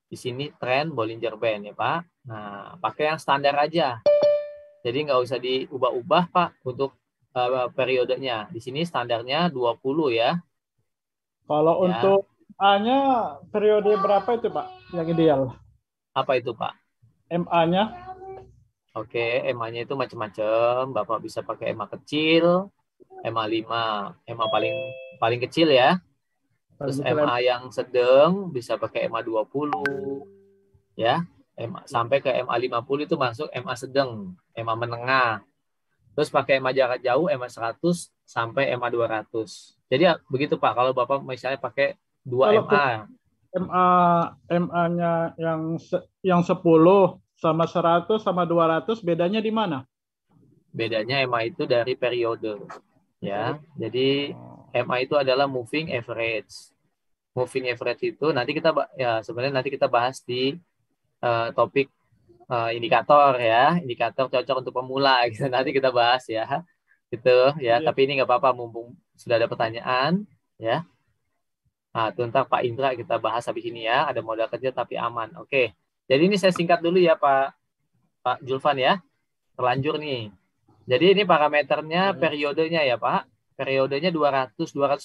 Di sini trend Bollinger Band ya Pak. Nah, pakai yang standar aja. Jadi nggak usah diubah-ubah Pak untuk periodenya. Di sini standarnya 20 ya. Kalau Ya. untuk A-nya periode berapa itu Pak yang ideal? Apa itu Pak? MA-nya? Oke, EMA-nya itu macam-macam. Bapak bisa pakai EMA kecil, EMA 5, EMA paling kecil ya. Terus EMA yang sedang bisa pakai EMA 20 ya. Sampai ke EMA 50 itu masuk EMA sedang, EMA menengah. Terus pakai EMA jarak jauh, EMA 100 sampai EMA 200. Jadi ya, begitu Pak, kalau Bapak misalnya pakai 2 EMA. MA-nya yang 10 sama 100 sama 200 bedanya di mana? Bedanya EMA itu dari periode ya. Jadi EMA itu adalah moving average. Moving average itu nanti kita sebenarnya nanti kita bahas di topik indikator ya, indikator cocok untuk pemula gitu. Nanti kita bahas ya. Gitu ya. Tapi ini nggak apa-apa mumpung sudah ada pertanyaan ya. Nah, tentang Pak Indra kita bahas habis ini ya. Ada modal kecil tapi aman. Oke. Jadi ini saya singkat dulu ya Pak Julvan ya. Terlanjur nih. Jadi ini parameternya periodenya ya Pak. Periodenya 200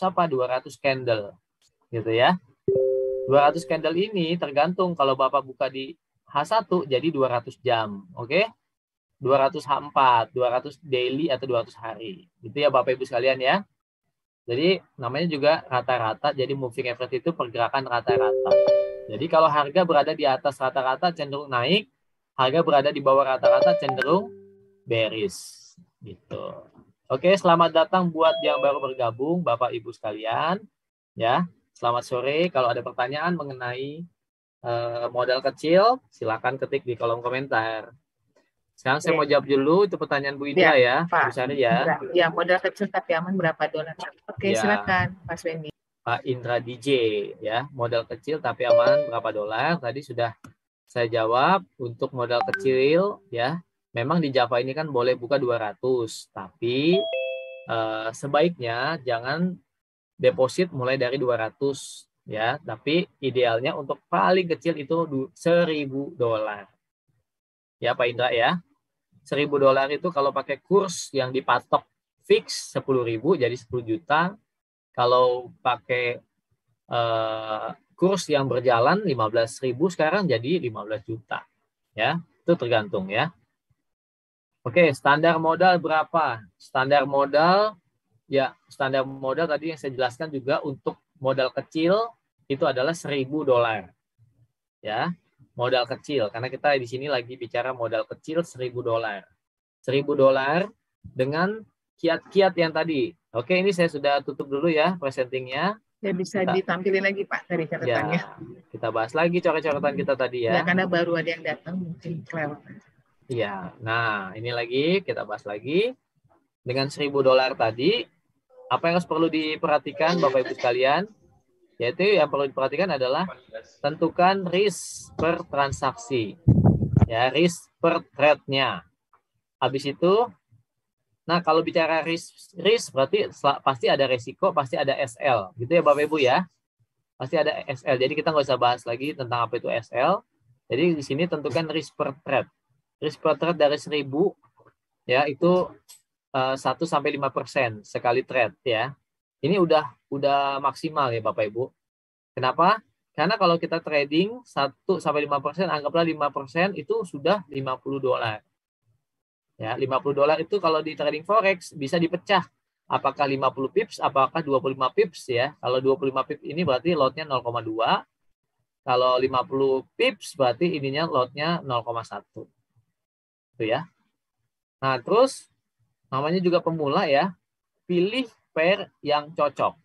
apa? 200 candle. Gitu ya. 200 candle ini tergantung kalau Bapak buka di H1 jadi 200 jam. Oke. 200 H4, 200 daily atau 200 hari. Itu ya Bapak Ibu sekalian ya. Jadi namanya juga rata-rata, jadi moving average itu pergerakan rata-rata. Jadi kalau harga berada di atas rata-rata cenderung naik, harga berada di bawah rata-rata cenderung bearish. Gitu. Oke, selamat datang buat yang baru bergabung, Bapak Ibu sekalian. Ya, selamat sore. Kalau ada pertanyaan mengenai modal kecil, silakan ketik di kolom komentar. Sekarang saya mau jawab dulu itu pertanyaan Bu Indra ya, Pak. Bu Sari ya. Ya, modal kecil tapi aman berapa dolar? Oke, Ya. silakan Pak Wendy. Pak Indra DJ ya, modal kecil tapi aman berapa dolar? Tadi sudah saya jawab. Untuk modal kecil ya, memang di Java ini kan boleh buka 200, tapi sebaiknya jangan deposit mulai dari 200 ya, tapi idealnya untuk paling kecil itu 1.000 dolar. Ya Pak Indra ya. 1.000 dolar itu kalau pakai kurs yang dipatok fix 10.000 jadi 10 juta. Kalau pakai kurs yang berjalan 15.000 sekarang jadi 15 juta. Ya, itu tergantung ya. Oke, standar modal berapa? Standar modal tadi yang saya jelaskan juga untuk modal kecil itu adalah 1.000 dolar. Ya, modal kecil karena kita di sini lagi bicara modal kecil 1.000 dolar. 1.000 dolar dengan kiat-kiat yang tadi. Oke, ini saya sudah tutup dulu ya presentingnya. Ya bisa ditampilin lagi Pak dari catatannya. Ya, kita bahas lagi coret-coretan kita tadi ya. Ya karena baru ada yang datang mungkin kelewatan. Iya, nah ini lagi kita bahas lagi dengan 1.000 dolar tadi. Apa yang harus perlu diperhatikan Bapak Ibu sekalian? Yaitu yang perlu diperhatikan adalah tentukan risk per transaksi. Ya, risk per trade-nya. Habis itu, nah kalau bicara risk berarti pasti ada resiko, pasti ada SL. Gitu ya Bapak Ibu ya. Pasti ada SL. Jadi kita nggak usah bahas lagi tentang apa itu SL. Jadi di sini tentukan risk per trade. Risk per trade dari 1.000 ya itu 1-5% sekali trade ya. Ini udah maksimal ya Bapak Ibu. Kenapa? Karena kalau kita trading 1-5%, anggaplah 5% itu sudah 50 dolar. Ya, 50 dolar itu kalau di trading forex bisa dipecah. Apakah 50 pips, apakah 25 pips ya. Kalau 25 pips ini berarti lotnya 0,2. Kalau 50 pips berarti ininya lotnya 0,1. Itu ya. Nah, terus namanya juga pemula ya. Pilih pair yang cocok.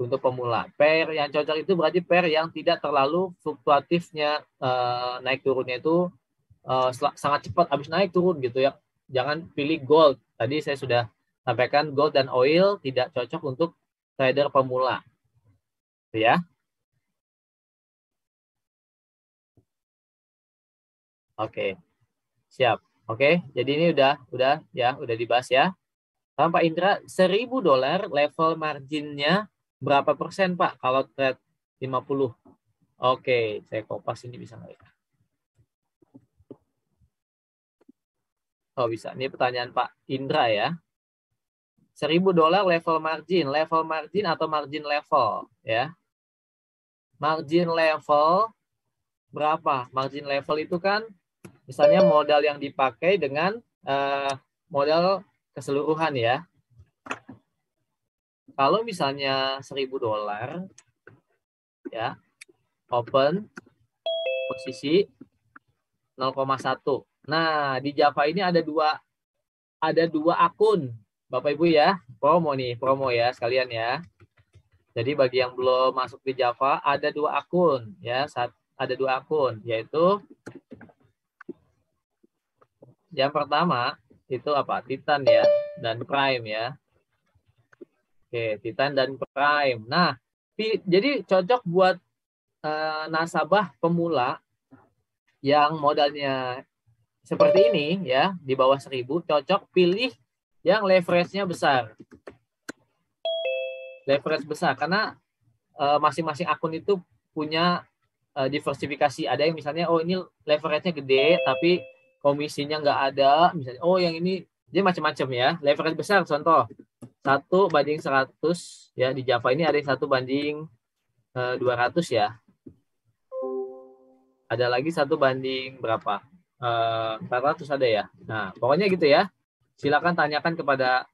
Untuk pemula, pair yang cocok itu berarti pair yang tidak terlalu fluktuatifnya naik turunnya itu sangat cepat habis naik turun gitu ya. Jangan pilih gold. Tadi saya sudah sampaikan gold dan oil tidak cocok untuk trader pemula. Gitu ya. Oke. Siap. Oke, jadi ini udah dibahas ya. Pak Indra, 1.000 dolar level marginnya berapa persen Pak kalau trade 50? Oke, saya kopas ini bisa nggak ya? Oh bisa, ini pertanyaan Pak Indra ya. 1.000 dolar level margin atau margin level ya. Margin level berapa? Margin level itu kan misalnya modal yang dipakai dengan modal keseluruhan ya. Kalau misalnya 1.000 dolar ya, open posisi 0,1. Nah, di Java ini ada dua akun. Bapak Ibu ya, promo ya sekalian ya. Jadi bagi yang belum masuk di Java ada 2 akun ya, ada 2 akun yaitu yang pertama itu apa? Titan ya dan Prime ya. Oke, Titan dan Prime. Nah, jadi cocok buat nasabah pemula yang modalnya seperti ini ya, di bawah 1.000, cocok pilih yang leverage-nya besar. Leverage besar karena masing-masing akun itu punya diversifikasi. Ada yang misalnya ini leverage-nya gede tapi komisinya nggak ada, misalnya yang ini dia macam-macam ya. Leverage besar contoh 1:100 ya, di Java ini ada yang 1:200 ya. Ada lagi 1:400 ada ya. Nah, pokoknya gitu ya. Silakan tanyakan kepada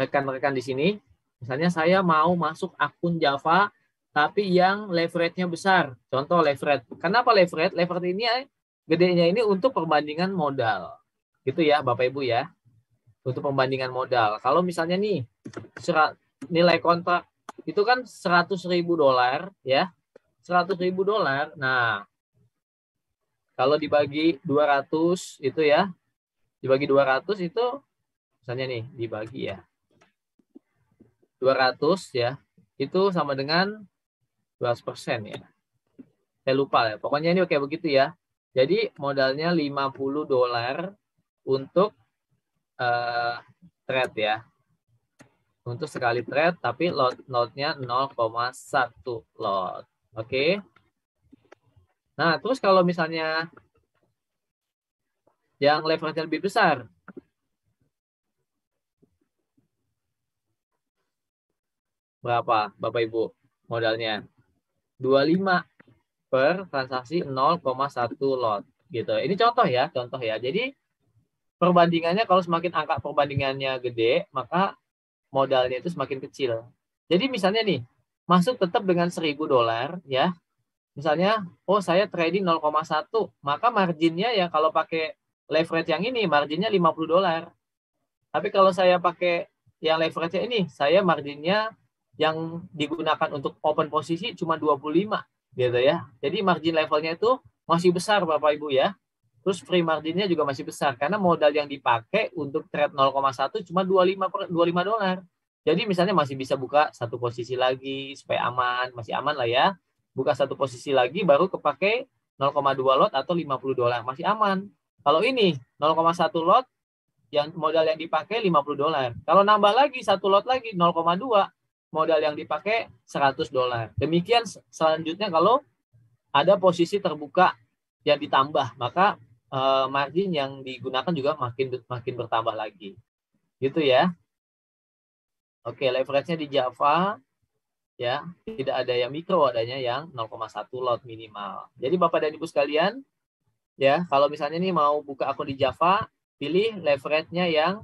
rekan-rekan di sini. Misalnya saya mau masuk akun Java tapi yang leverage-nya besar. Contoh leverage. Kenapa leverage? Leverage ini gedenya ini untuk perbandingan modal. Gitu ya, Bapak Ibu ya. Untuk pembandingan modal. Kalau misalnya nih nilai kontrak itu kan 100.000 dolar ya. 100.000 dolar. Nah, kalau dibagi 200 itu ya. Dibagi 200 itu misalnya nih dibagi ya. 200 ya. itu sama dengan 12% ya. Saya lupa ya. Pokoknya ini kayak begitu ya. Jadi modalnya $50 untuk trade ya. Untuk sekali trade, tapi lotnya 0,1 lot. Oke. Nah, terus kalau misalnya yang leverage lebih besar, berapa Bapak Ibu modalnya? 25 per transaksi 0,1 lot gitu. Ini contoh ya. Jadi perbandingannya kalau semakin angka perbandingannya gede, maka modalnya itu semakin kecil. Jadi misalnya nih, masuk tetap dengan $1.000 ya. Misalnya, oh saya trading 0,1, maka marginnya ya kalau pakai leverage yang ini, marginnya $50. Tapi kalau saya pakai yang leverage ini, saya marginnya yang digunakan untuk open posisi cuma 25 gitu ya. Jadi margin levelnya itu masih besar Bapak Ibu ya. Terus free marginnya juga masih besar karena modal yang dipakai untuk trade 0,1 cuma $25. Jadi misalnya masih bisa buka satu posisi lagi supaya aman, masih aman lah ya. Buka satu posisi lagi baru kepake 0,2 lot atau $50, masih aman. Kalau ini 0,1 lot yang modal yang dipakai $50. Kalau nambah lagi satu lot lagi 0,2 modal yang dipakai $100. Demikian selanjutnya kalau ada posisi terbuka yang ditambah, maka margin yang digunakan juga makin bertambah lagi. Gitu ya. Oke, leverage-nya di Java ya, tidak ada yang mikro, adanya yang 0,1 lot minimal. Jadi Bapak dan Ibu sekalian, ya, kalau misalnya nih mau buka akun di Java, pilih leverage-nya yang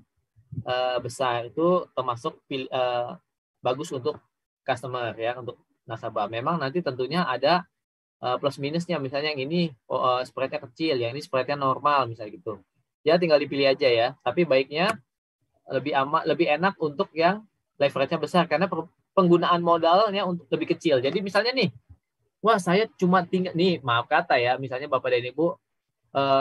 besar, itu termasuk bagus untuk customer ya, untuk nasabah. Memang nanti tentunya ada plus minusnya, misalnya yang ini spread-nya kecil, yang ini spread-nya normal misalnya gitu. Ya tinggal dipilih aja ya. Tapi baiknya lebih enak untuk yang leverage-nya besar karena penggunaan modalnya untuk lebih kecil. Jadi misalnya nih, wah saya cuma tinggal nih, maaf kata ya, misalnya Bapak dan Ibu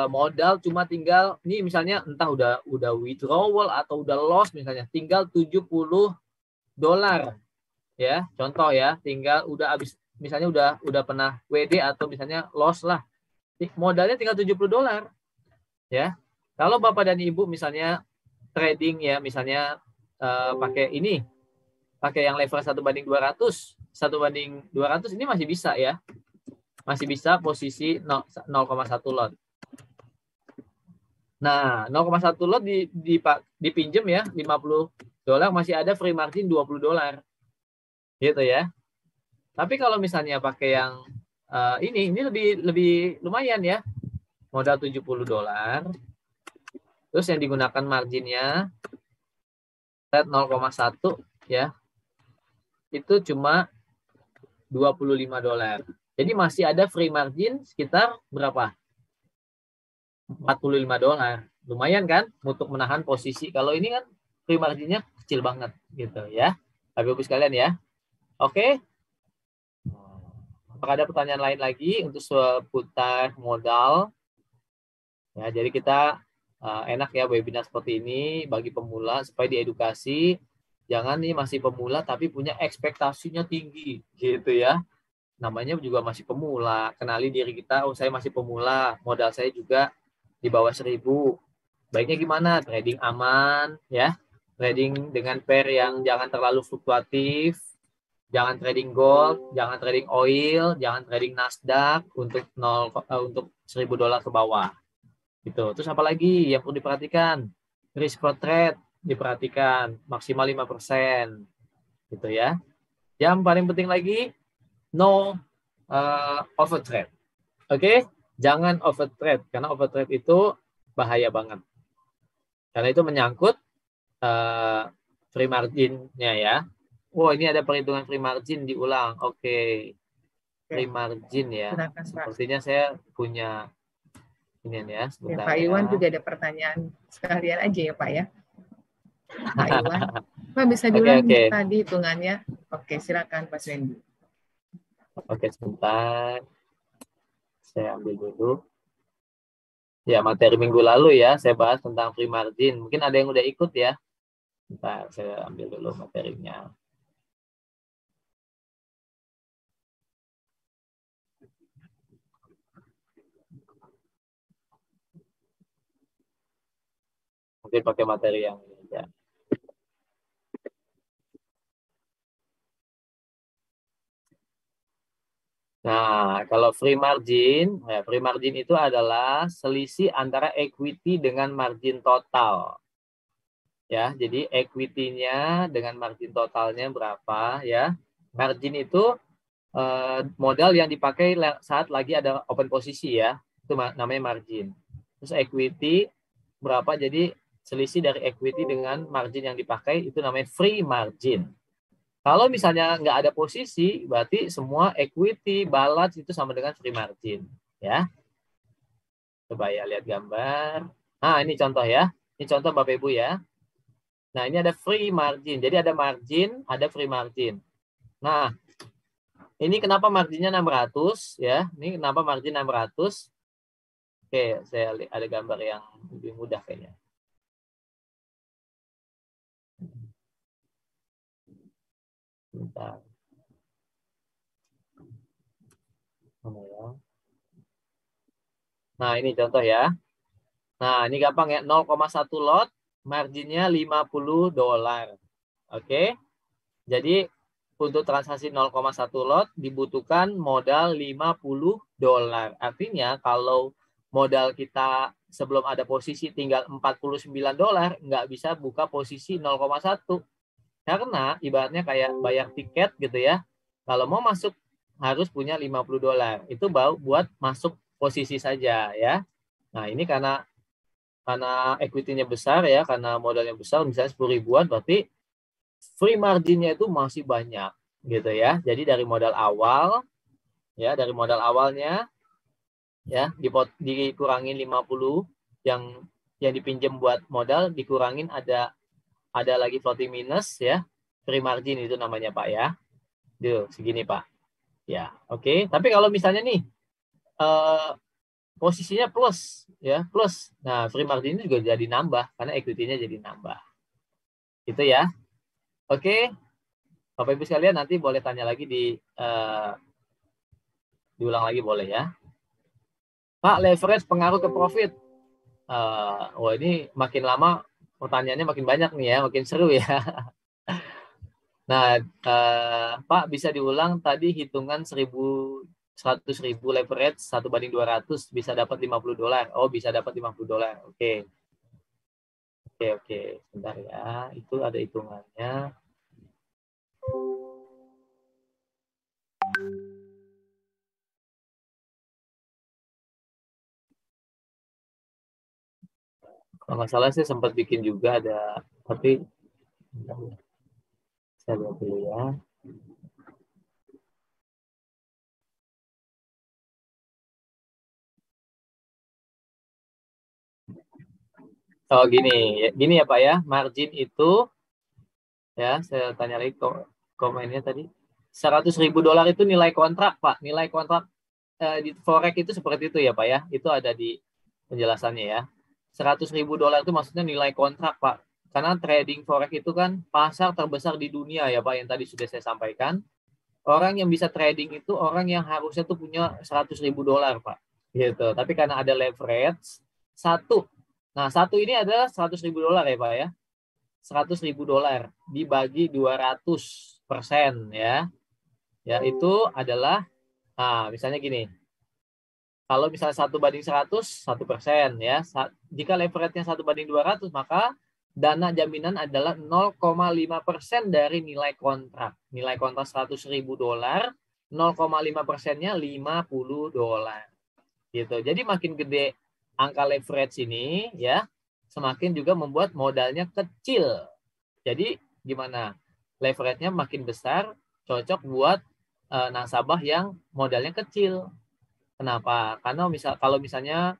modal cuma tinggal nih misalnya entah udah withdrawal atau udah loss misalnya, tinggal $70 ya, contoh ya, tinggal udah habis misalnya udah pernah WD atau misalnya loss lah, modalnya tinggal $70 ya. Kalau Bapak dan Ibu misalnya trading ya, misalnya pakai yang level 1/200 ini masih bisa ya, masih bisa posisi 0,1 lot. Nah, 0,1 lot dipinjem ya, $50 masih ada free margin $20 gitu ya. Tapi kalau misalnya pakai yang ini lebih lumayan ya, modal $70, terus yang digunakan marginnya rate 0,1 ya, itu cuma $25. Jadi masih ada free margin sekitar berapa? $45. Lumayan kan untuk menahan posisi. Kalau ini kan free marginnya kecil banget gitu ya. Bapak-Ibu sekalian ya. Oke. Apakah ada pertanyaan lain lagi untuk seputar modal? Ya, jadi kita enak ya webinar seperti ini bagi pemula supaya diedukasi. Jangan nih masih pemula tapi punya ekspektasinya tinggi gitu ya. Namanya juga masih pemula. Kenali diri kita, oh saya masih pemula, modal saya juga di bawah 1.000. Baiknya gimana? Trading aman ya. Trading dengan pair yang jangan terlalu fluktuatif. Jangan trading gold, jangan trading oil, jangan trading Nasdaq untuk $1.000 ke bawah. Gitu. Terus apa lagi yang perlu diperhatikan? Risk per trade diperhatikan maksimal 5%. Gitu ya. Yang paling penting lagi no overtrade. Oke? Jangan overtrade karena overtrade itu bahaya banget. Karena itu menyangkut free margin-nya ya. Oh, ini ada perhitungan free margin diulang. Oke. Free margin ya. Sepertinya saya punya ini ya. Ya, Pak Iwan juga ada pertanyaan sekalian aja ya Pak ya. Pak Iwan. Pak bisa diulang tadi hitungannya. Oke, silakan Pak Wendy. Oke, sebentar. Saya ambil dulu. Ya, materi minggu lalu ya, saya bahas tentang free margin. Mungkin ada yang udah ikut ya. Bentar, saya ambil dulu materinya. Mungkin pakai materi yang ini ya. Nah, kalau free margin, ya, free margin itu adalah selisih antara equity dengan margin total. Ya, jadi equity-nya dengan margin totalnya berapa ya? Margin itu modal yang dipakai saat lagi ada open posisi ya. Itu namanya margin. Terus equity berapa? Jadi selisih dari equity dengan margin yang dipakai itu namanya free margin. Kalau misalnya nggak ada posisi, berarti semua equity, balance itu sama dengan free margin. Ya. Coba ya lihat gambar. Nah, ini contoh ya. Ini contoh Bapak Ibu ya. Nah, ini ada free margin. Jadi ada margin, ada free margin. Nah, ini kenapa marginnya 600 ya? Ini kenapa margin 600? Oke, saya ada gambar yang lebih mudah kayaknya. Bentar. Nah, ini contoh ya. Nah, ini gampang ya. 0,1 lot, marginnya $50. Oke. Jadi, untuk transaksi 0,1 lot dibutuhkan modal $50. Artinya, kalau modal kita sebelum ada posisi tinggal $49, nggak bisa buka posisi 0,1. Karena ibaratnya kayak bayar tiket gitu ya. Kalau mau masuk harus punya $50. Itu baru buat masuk posisi saja ya. Nah, ini karena equity-nya besar ya, karena modalnya besar misalnya 10 ribuan, berarti free margin-nya itu masih banyak gitu ya. Jadi dari modal awal ya, dari modal awalnya ya dikurangin 50 yang dipinjam buat modal, dikurangin ada lagi floating minus ya. Free margin itu namanya Pak ya. Tuh, segini Pak. Ya, oke. Tapi kalau misalnya nih posisinya plus ya, plus. Nah, free margin itu juga jadi nambah karena equity-nya jadi nambah. Itu ya. Oke. Bapak Ibu sekalian nanti boleh tanya lagi diulang lagi boleh ya. Pak, leverage pengaruh ke profit. Wah, ini makin lama pertanyaannya makin banyak nih ya, makin seru ya. Nah, Pak bisa diulang tadi hitungan 100.000 leverage 1/200 bisa dapat $50. Oh, bisa dapat $50. Oke. Oke. Sebentar ya. Itu ada hitungannya. Kalau nggak salah saya sempat bikin juga ada, tapi saya lihat dulu ya. Oh gini ya Pak ya, margin itu ya saya tanya lagi komennya tadi $100.000 itu nilai kontrak Pak, nilai kontrak di forex itu seperti itu ya Pak ya, itu ada di penjelasannya ya. $100.000 itu maksudnya nilai kontrak Pak, karena trading forex itu kan pasar terbesar di dunia ya Pak yang tadi sudah saya sampaikan. Orang yang bisa trading itu orang yang harusnya tuh punya $100.000 Pak, gitu. Tapi karena ada leverage satu. Nah, satu ini adalah $100.000 ya Pak ya. $100.000 dibagi 200% ya. Ya, itu adalah, nah misalnya gini. Kalau misalnya 1/100, 1% ya. Jika leverage-nya 1/200, maka dana jaminan adalah 0,5% dari nilai kontrak. Nilai kontrak $100.000, 0,5%-nya $50. Gitu. Jadi makin gede angka leverage ini ya, semakin juga membuat modalnya kecil. Jadi gimana? Leverage-nya makin besar, cocok buat nasabah yang modalnya kecil. Kenapa? Karena kalau misalnya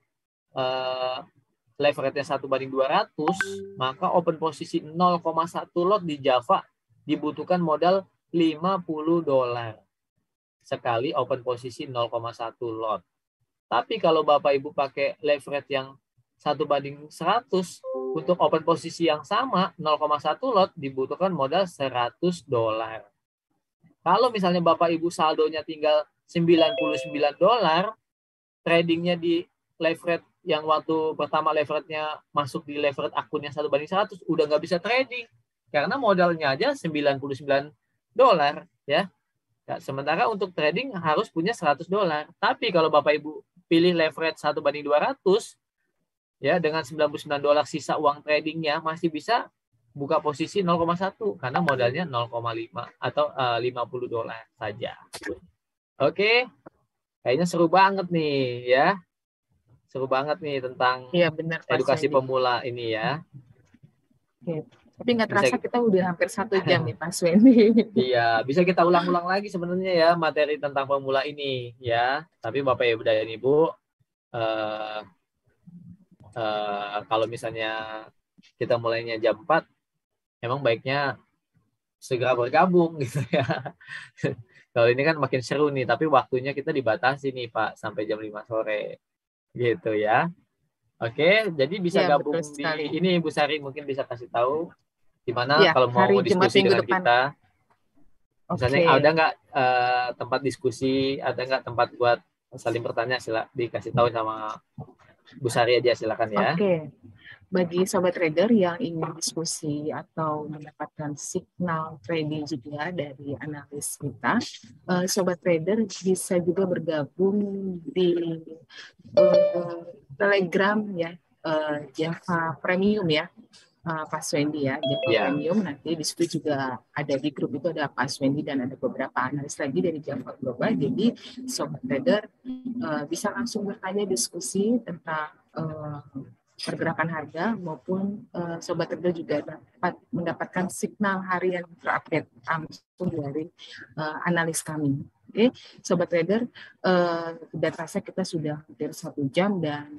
leverage-nya 1/200, maka open posisi 0,1 lot di Java dibutuhkan modal $50 sekali open posisi 0,1 lot. Tapi kalau Bapak Ibu pakai leverage yang 1/100 untuk open posisi yang sama 0,1 lot dibutuhkan modal $100. Kalau misalnya Bapak Ibu saldonya tinggal $99, tradingnya di leverage yang waktu pertama leverage-nya masuk di leverage akunnya 1:100 udah nggak bisa trading karena modalnya aja $99 ya. Ya, sementara untuk trading harus punya $100. Tapi kalau Bapak Ibu pilih leverage 1:200 ya dengan $99 sisa uang tradingnya masih bisa buka posisi 0,1 karena modalnya 0,5 atau $50 saja. Oke. Kayaknya seru banget nih ya. Seru banget nih tentang benar, edukasi pemula ini ya. Oke. Tapi nggak terasa kita udah hampir 1 jam nih Pak Swendi. Iya, bisa kita ulang-ulang lagi sebenarnya ya materi tentang pemula ini ya. Tapi Bapak Ibu dan Ibu, kalau misalnya kita mulainya jam 4, emang baiknya segera bergabung gitu ya. Kalau ini kan makin seru nih, tapi waktunya kita dibatasi nih Pak, sampai jam 5 sore. Gitu ya. Oke, jadi bisa gabung di ini Bu Sari mungkin bisa kasih tahu gimana kalau mau diskusi dengan kita. Misalnya ada nggak tempat diskusi, ada nggak tempat buat saling bertanya, dikasih tahu sama Bu Sari aja, silakan ya. Oke. Bagi sobat trader yang ingin diskusi atau mendapatkan signal trading juga dari analis kita, sobat trader bisa juga bergabung di Telegram ya, Java Premium ya, Pak Swendi ya, Java Premium. Nanti di situ juga ada, di grup itu ada Pak Swendi dan ada beberapa analis lagi dari Java Global. Jadi sobat trader bisa langsung bertanya, diskusi tentang pergerakan harga, maupun sobat trader juga dapat mendapatkan signal harian terupdate langsung dari analis kami. Oke, sobat trader, tidak terasa kita sudah hampir 1 jam dan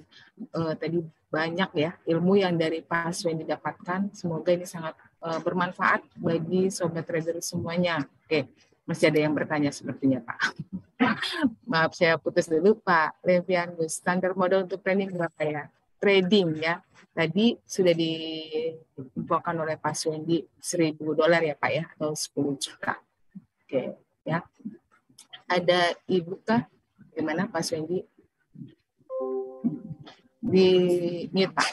tadi banyak ya ilmu yang dari Pak Swendi dapatkan. Semoga ini sangat bermanfaat bagi sobat trader semuanya. Oke, masih ada yang bertanya sepertinya Pak. Maaf saya putus dulu Pak Levian. Standar modal untuk trading berapa ya? Trading ya, tadi sudah diinfokan oleh Pak Swendi $1.000 ya Pak ya, atau 10 juta. Oke ya. Ada Ibu kah? Gimana Pak Swendi? Di mute Pak.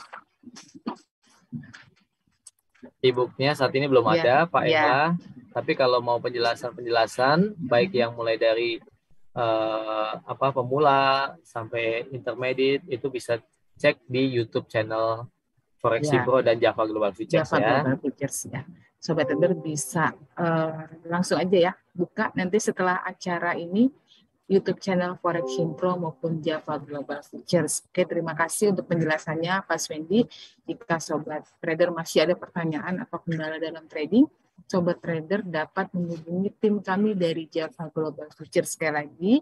E-booknya saat ini belum ada Pak Eva. Tapi kalau mau penjelasan baik yang mulai dari pemula sampai intermediate itu bisa cek di YouTube channel Forex Pro dan Java Global Futures Global Futures ya. Sobat trader bisa langsung aja ya buka nanti setelah acara ini YouTube channel Forex Pro maupun Java Global Futures. Oke, terima kasih untuk penjelasannya Pak Swendi. Jika sobat trader masih ada pertanyaan atau kendala dalam trading, sobat trader dapat menghubungi tim kami dari Java Global Futures. Sekali lagi,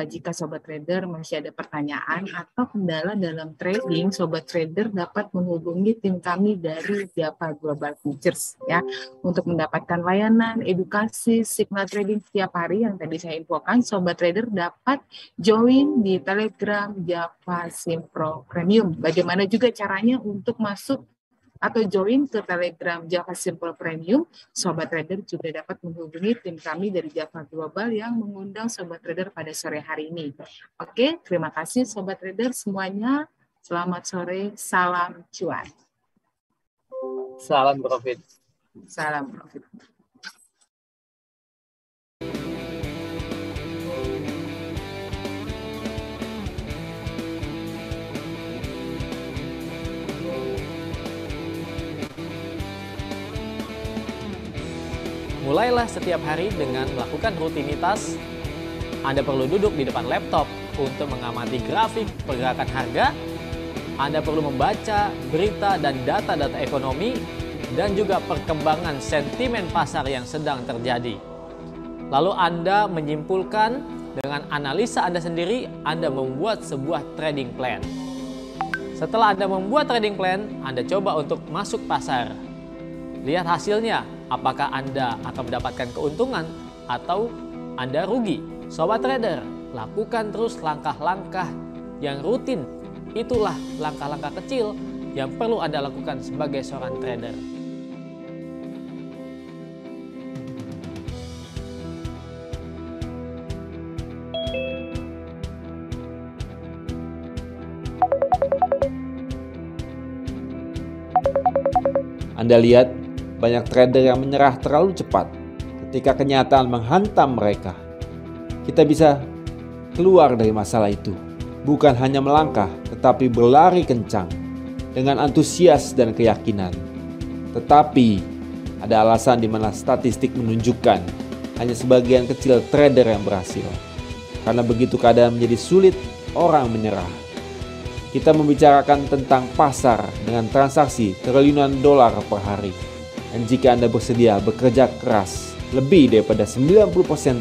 jika sobat trader masih ada pertanyaan atau kendala dalam trading, sobat trader dapat menghubungi tim kami dari Java Global Futures ya, untuk mendapatkan layanan edukasi signal trading setiap hari yang tadi saya infokan. Sobat trader dapat join di Telegram Java Pro Premium. Bagaimana juga caranya untuk masuk atau join ke Telegram Java Simple Premium, sobat trader juga dapat menghubungi tim kami dari Java Global yang mengundang sobat trader pada sore hari ini. Oke, terima kasih sobat trader semuanya. Selamat sore, salam cuan. Salam profit. Salam profit. Mulailah setiap hari dengan melakukan rutinitas. Anda perlu duduk di depan laptop untuk mengamati grafik pergerakan harga. Anda perlu membaca berita dan data-data ekonomi dan juga perkembangan sentimen pasar yang sedang terjadi. Lalu Anda menyimpulkan dengan analisa Anda sendiri, Anda membuat sebuah trading plan. Setelah Anda membuat trading plan, Anda coba untuk masuk pasar. Lihat hasilnya, apakah Anda akan mendapatkan keuntungan atau Anda rugi. Sobat trader, lakukan terus langkah-langkah yang rutin. Itulah langkah-langkah kecil yang perlu Anda lakukan sebagai seorang trader. Anda lihat banyak trader yang menyerah terlalu cepat ketika kenyataan menghantam mereka. Kita bisa keluar dari masalah itu, bukan hanya melangkah, tetapi berlari kencang dengan antusias dan keyakinan. Tetapi ada alasan di mana statistik menunjukkan hanya sebagian kecil trader yang berhasil. Karena begitu keadaan menjadi sulit, orang menyerah. Kita membicarakan tentang pasar dengan transaksi triliunan dolar per hari. Dan jika Anda bersedia bekerja keras lebih daripada 90%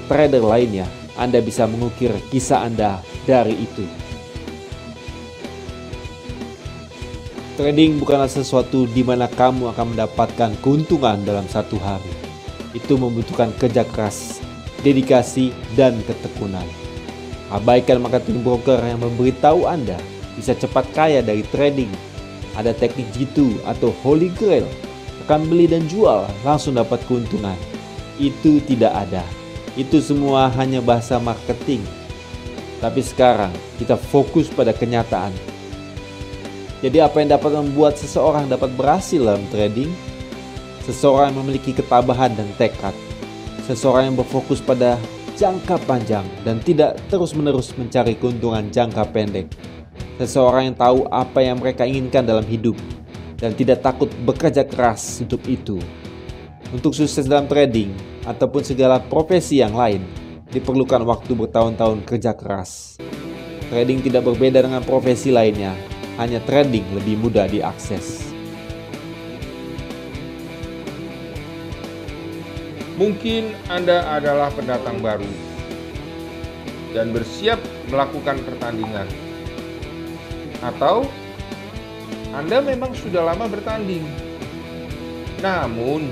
trader lainnya, Anda bisa mengukir kisah Anda dari itu. Trading bukanlah sesuatu di mana kamu akan mendapatkan keuntungan dalam satu hari. Itu membutuhkan kerja keras, dedikasi, dan ketekunan. Abaikan marketing broker yang memberitahu Anda bisa cepat kaya dari trading. Ada teknik G2 atau Holy Grail, akan beli dan jual langsung dapat keuntungan. Itu tidak ada. Itu semua hanya bahasa marketing. Tapi sekarang kita fokus pada kenyataan. Jadi apa yang dapat membuat seseorang dapat berhasil dalam trading? Seseorang yang memiliki ketabahan dan tekad. Seseorang yang berfokus pada jangka panjang dan tidak terus-menerus mencari keuntungan jangka pendek. Seseorang yang tahu apa yang mereka inginkan dalam hidup dan tidak takut bekerja keras untuk itu. Untuk sukses dalam trading ataupun segala profesi yang lain, diperlukan waktu bertahun-tahun kerja keras. Trading tidak berbeda dengan profesi lainnya, hanya trading lebih mudah diakses. Mungkin Anda adalah pendatang baru dan bersiap melakukan pertandingan. Atau Anda memang sudah lama bertanding, namun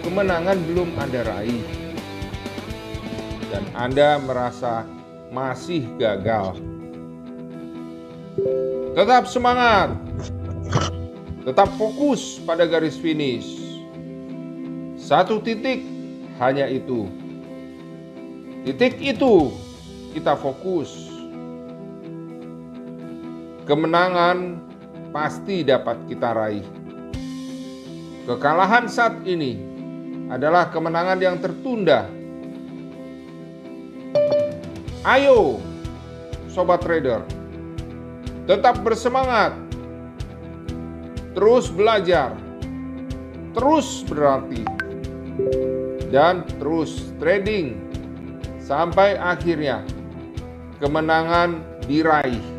kemenangan belum Anda raih. Dan Anda merasa masih gagal. Tetap semangat, tetap fokus pada garis finish. Satu titik, hanya itu. Titik itu kita fokus. Kemenangan pasti dapat kita raih. Kekalahan saat ini adalah kemenangan yang tertunda. Ayo, sobat trader, tetap bersemangat, terus belajar, terus berlatih, dan terus trading sampai akhirnya kemenangan diraih.